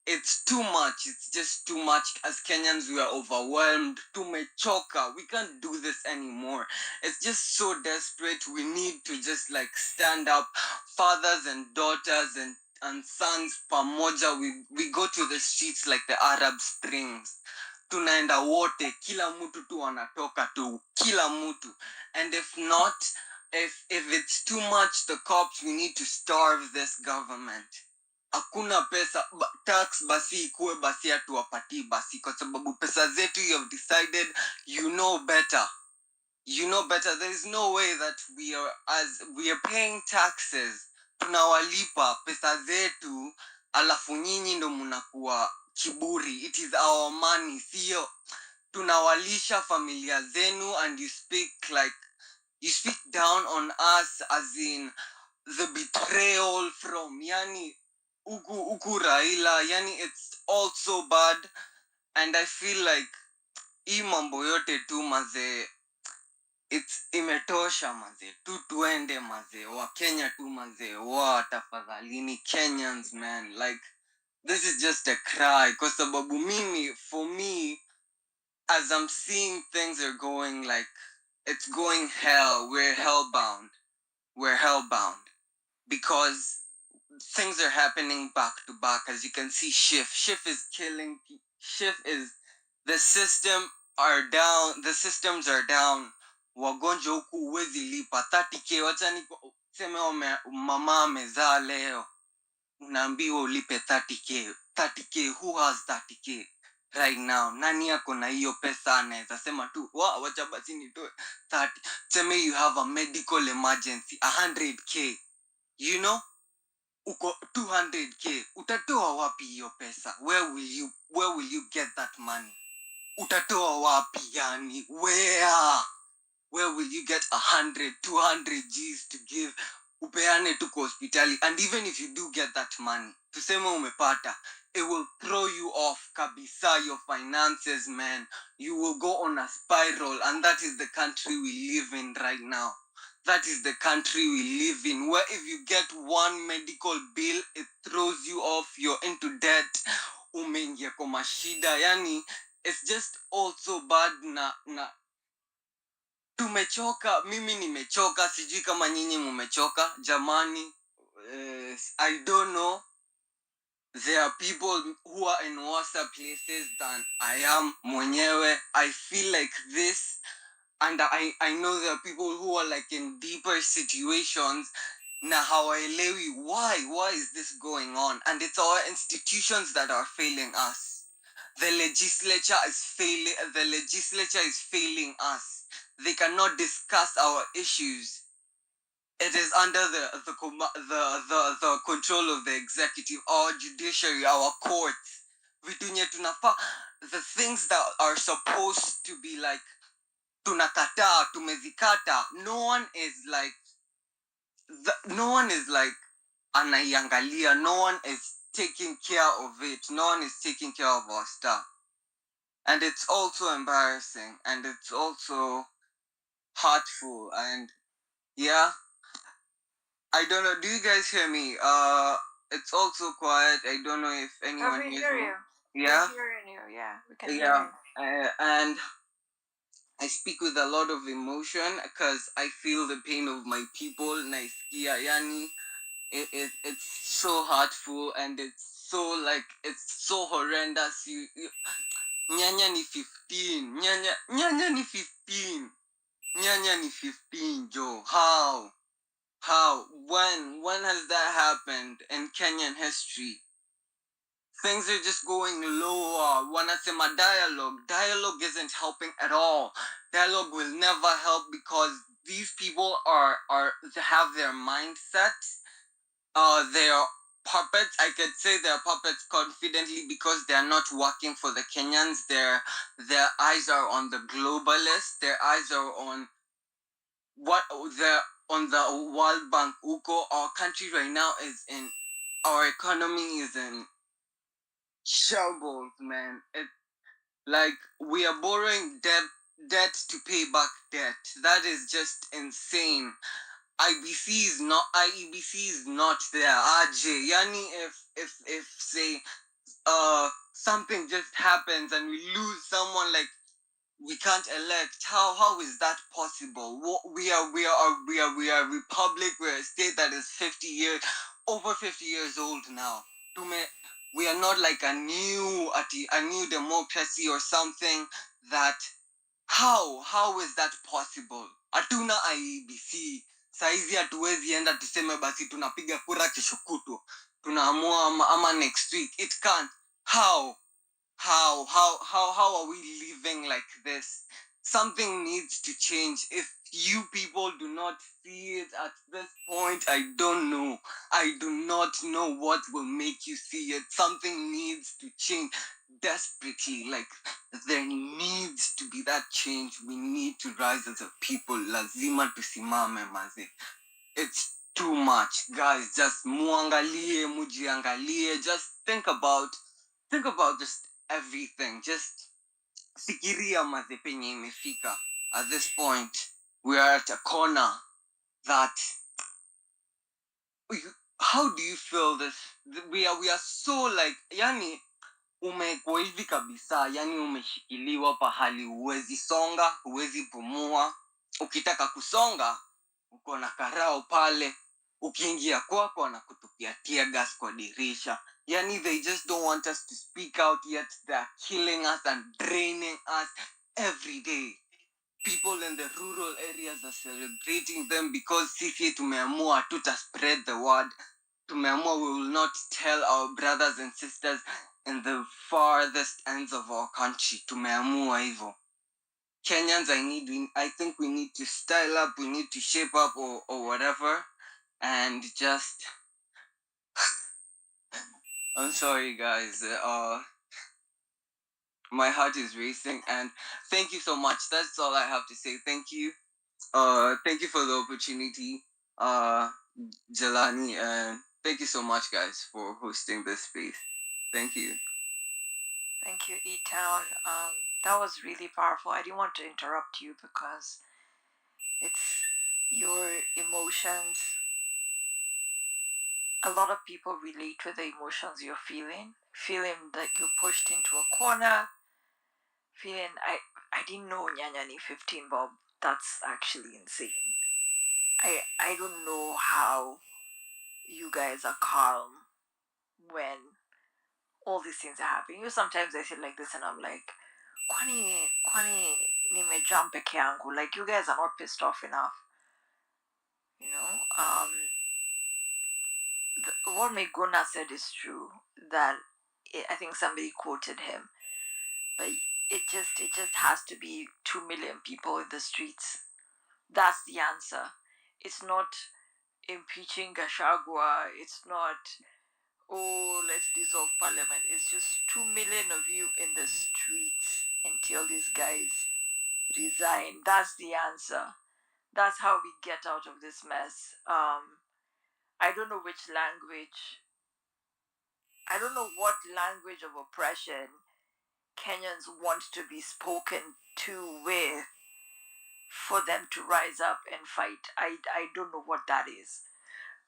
it's too much. It's just too much. As Kenyans, we are overwhelmed. Tumechoka. We can't do this anymore. It's just so desperate. We need to just like stand up, fathers and daughters and sons pamoja. We go to the streets like the Arab Springs. Tunaenda wote, kila mtu tu anatoka tu, kila mtu. And if not, if it's too much, the cops, we need to starve this government. Hakuna pesa, tax basi ikuwe basi hatuwapatii basi, kwa sababu pesa zetu, you have decided, you know better. There is no way that we are paying taxes, tunawalipa pesa zetu, alafu nyinyi ndo mnakuwa kiburi. It is our money, sio tunawalisha familia zenu, and you speak down on us, as in the betrayal from yani uku Raila, yani it's all so bad. And I feel like hii mambo yote tu maze, it's imetosha maze, tu tuende maze, wa Kenya tu maze, wa tafadhalini Kenyans, man. Like this is just a cry, kwa sababu for me, as I'm seeing things are going like it's going hell, we're hellbound, because things are happening back to back. As you can see, SHIF is killing people. SHIF is the systems are down. Wagonjwa huku huwezi lipa 30k. Wacha niseme mama amezaa leo, unaambiwa ulipe 30k. Who has 30k right now? Nani ako na hiyo pesa anaweza sema tu wacha basi nitoe 30? Seme you have a medical emergency, 100k, you know, uko 200k, utatoa wapi hiyo pesa? Where will you get that money? Utatoa wapi yani? Where will you get 100 200 G's to give upeane tu kwa hospitali? And even if you do get that money, tuseme umepata, it will throw you off kabisa, your finances, man. You will go on a spiral, and that is the country we live in right now. That is the country we live in, where if you get one medical bill, it throws you off, you're into debt, umeingia kwa mashida. Yani it's just all so bad. Na tumechoka, mimi nimechoka, sijui kama nyinyi mumechoka jamani. I don't know, there are people who are in worse places than I am mwenyewe. I feel like this, and I know there are people who are like in deeper situations. Na hawaelewi why is this going on? And it's our institutions that are failing us. The legislature is failing us. They cannot discuss our issues. It is under the control of the executive, our judiciary, our courts. The things that are supposed to be like tunakataa, tumezikata, no one is like no one is like anaiangalia, no one is taking care of it, no one is taking care of our stuff. And it's also embarrassing, and it's also hurtful, and yeah, I don't know, do you guys hear me? It's also quiet, I don't know if anyone We hears hear me. you. Yeah, We're hearing you. Yeah, we can hear yeah, you. and I speak with a lot of emotion because I feel the pain of my people. Naisikia, yani, it's so hurtful, and it's so like, it's so horrendous. Nyanya ni 15. Nyanya ni 15. Nyanya ni 15, Joe. How? When has that happened in Kenyan history? Things are just going lower. Wanasema dialogue isn't helping at all. Dialogue will never help because these people are have their mindset. They're puppets. I could say they're puppets confidently because they're not working for the Kenyans. Their eyes are on the globalists. Their eyes are on what on the World Bank. Uko, our country right now is in, our economy is in shambles, man. It's like we are borrowing debt to pay back debt. That is just insane. IEBC is not there. RJ, yani, if say something just happens and we lose someone, like we can't elect, how is that possible? We are a republic, we're a state that is over 50 years old now. We are not like a new democracy or something. That how is that possible? Hatuna IEBC saizi, hatuwezi enda tuseme basi tunapiga kura kesho kutwa, tunaamua ama next week. It can't. How are we living like this? Something needs to change. If you people do not see it at this point, I don't know. I do not know what will make you see it. Something needs to change desperately. Like, there needs to be that change. We need to rise as a people. Lazima tusimame, mazi. It's too much, guys. Just mujiangalie. Just think about just everything. Just fikiria mazi penye imefika. At this point, we are at a corner that, how do you feel this? We are so like, yani, umekuwa hivi kabisa, yani umeshikiliwa pahali, huwezi songa, huwezi pumua. Ukitaka kusonga, uko na karao pale, ukiingia kwako anakutupia tear gas kwa dirisha. Yani, they just don't want us to speak out, yet they're killing us and draining us every day. People in the rural areas are celebrating them because sisi tumeamua tuta spread the word. Tumeamua we will not tell our brothers and sisters in the farthest ends of our country. Tumeamua hivyo. Kenyans, I think we need to style up, we need to shape up, or whatever, and just I'm sorry, guys. My heart is racing, and thank you so much. That's all I have to say. Thank you. Thank you for the opportunity, Jelani, and thank you so much, guys, for hosting this space. Thank you. Thank you, E-Town. That was really powerful. I didn't want to interrupt you because it's your emotions. A lot of people relate with the emotions you're feeling that you're pushed into a corner, feeling I didn't know Nyanyani 15 Bob. That's actually insane. I don't know how you guys are calm when all these things are happening. Sometimes I feel like this and I'm like, kwani nimejump peke yangu. Like, you guys are not pissed off enough. You know? What Megona said is true. That I think somebody quoted him. But it just has to be 2 million people in the streets. That's the answer. It's not impeaching Gashagwa. It's not, oh, let's dissolve parliament. It's just 2 million of you in the streets until these guys resign. That's the answer. that's how we get out of this mess. I don't know which language, I don't know what language of oppression Kenyans want to be spoken to with for them to rise up and fight. I don't know what that is.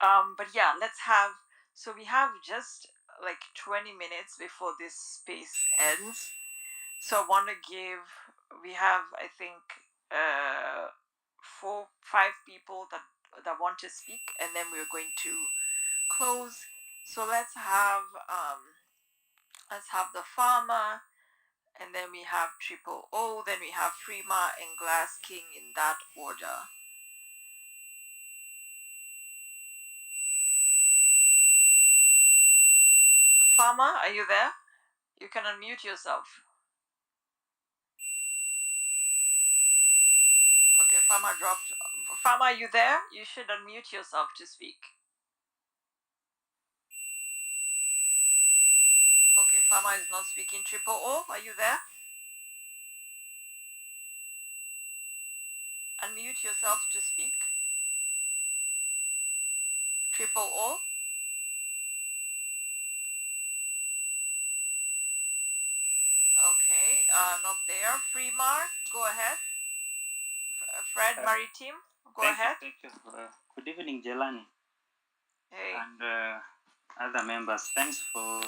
But yeah, let's have, so we have just like 20 minutes before this space ends. So I want to give, we have, I think, 5 people that want to speak, and then we're going to close. So let's have the farmer, and then we have Triple O, then we have Prima and Glass King in that order. Farmer, are you there? You can unmute yourself. Okay, Farmer dropped. Farmer, are you there? You should unmute yourself to speak. Okay, Farmer is not speaking. Triple O, are you there? Unmute yourself to speak. Triple O. Okay, not there. Freemar, go ahead. Fred Maritim, go ahead. Thank you. Good evening, Jelani. Hey. And other members. Thanks for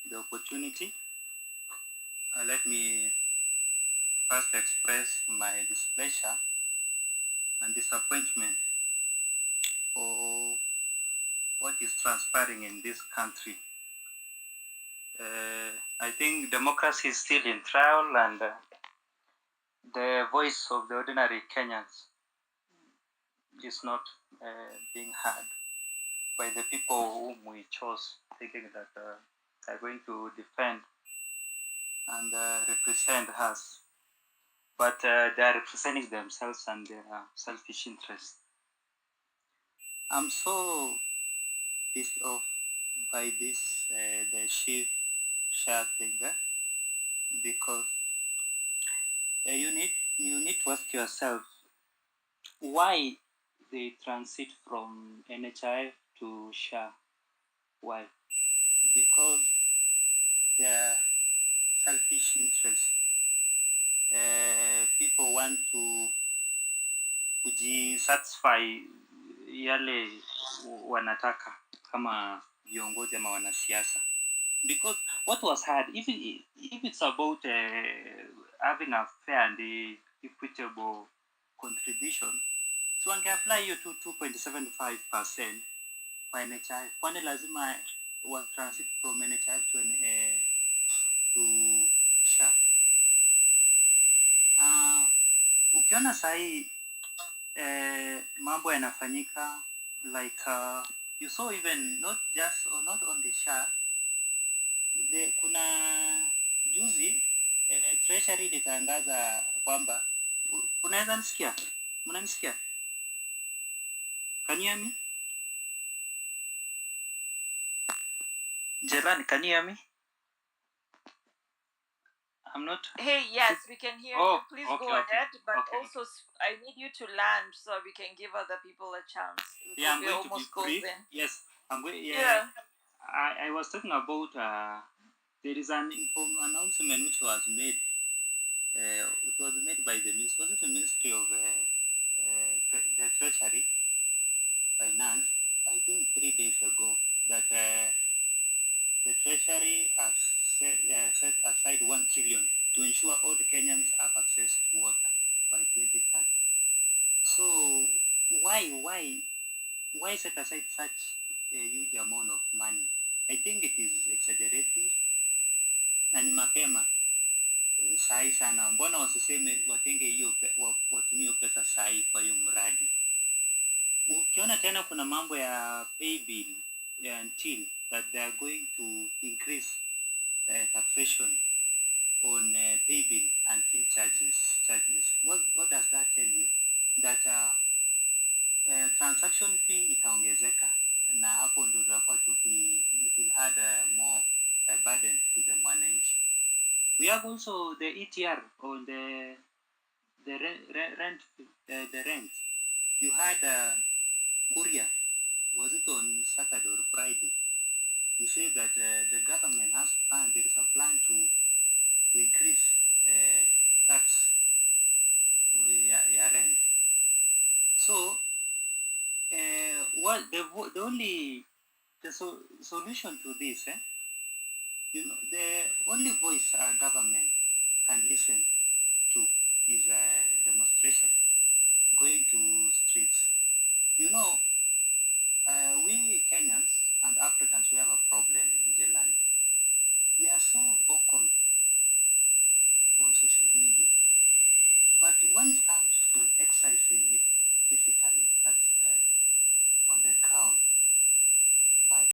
the opportunity. Let me first express my displeasure and disappointment for what is transpiring in this country. I think democracy is still in trial, and the voice of the ordinary Kenyans is not being heard by the people whom we chose, thinking that are going to defend and represent us. But they are representing themselves and their selfish interests. I'm so pissed off by this, the SHIF thing, because you need to ask yourself why they transit from NHI to SHA. Why? Because their selfish interests. People want to kujisatisfy yale wanataka kama viongozi ama wanasiasa, because what was hard, if it's about having a fair and equitable contribution, so wangeapply hiyo to 2.75% kwa NHIF. Kwani lazima wa transit from NHIF to SHA? Ukiona sahi mambo yanafanyika, like you saw, even not on the SHA, kuna juzi treasury ilitangaza kwamba, unaweza nisikia? Mnanisikia? Can you hear me? Jelani, can you hear me? I'm not. Hey, yes, we can hear you. Please okay, go ahead, but okay. also I need you to land so we can give other people a chance. Yeah, I'm going to be brief. Yes, I'm going. Yeah. I was talking about there is an announcement which was made. It was made by the Ministry. Was it the Ministry of the Treasury, Finance? I think 3 days ago, that the Treasury has set aside 1 trillion to ensure all the Kenyans have access to water by 2030. So why set aside such a huge amount of money? I think it is exaggerated na ni mapema sahi sana. Mbona wasiseme watenge hiyo, watumie pesa sahi kwa hiyo mradi? Ukiona tena kuna mambo ya pay bill until that they are going to increase taxation on pay bill until charges. What does that tell you? That transaction fee itaongezeka, na hapo ndo tutakuwa will add more burden to the mwananchi. We have also the ETR on the rent, the rent. You had Korea, was it on Saturday or Friday? He said that the government has planned, there is a plan to increase tax rent. So, the only solution to this, you know, the only voice our government can listen to is a demonstration, going to streets. You know, we Kenyans and Africans, we have a problem in Jelani. We are so vocal on social media, but when it comes to exercising it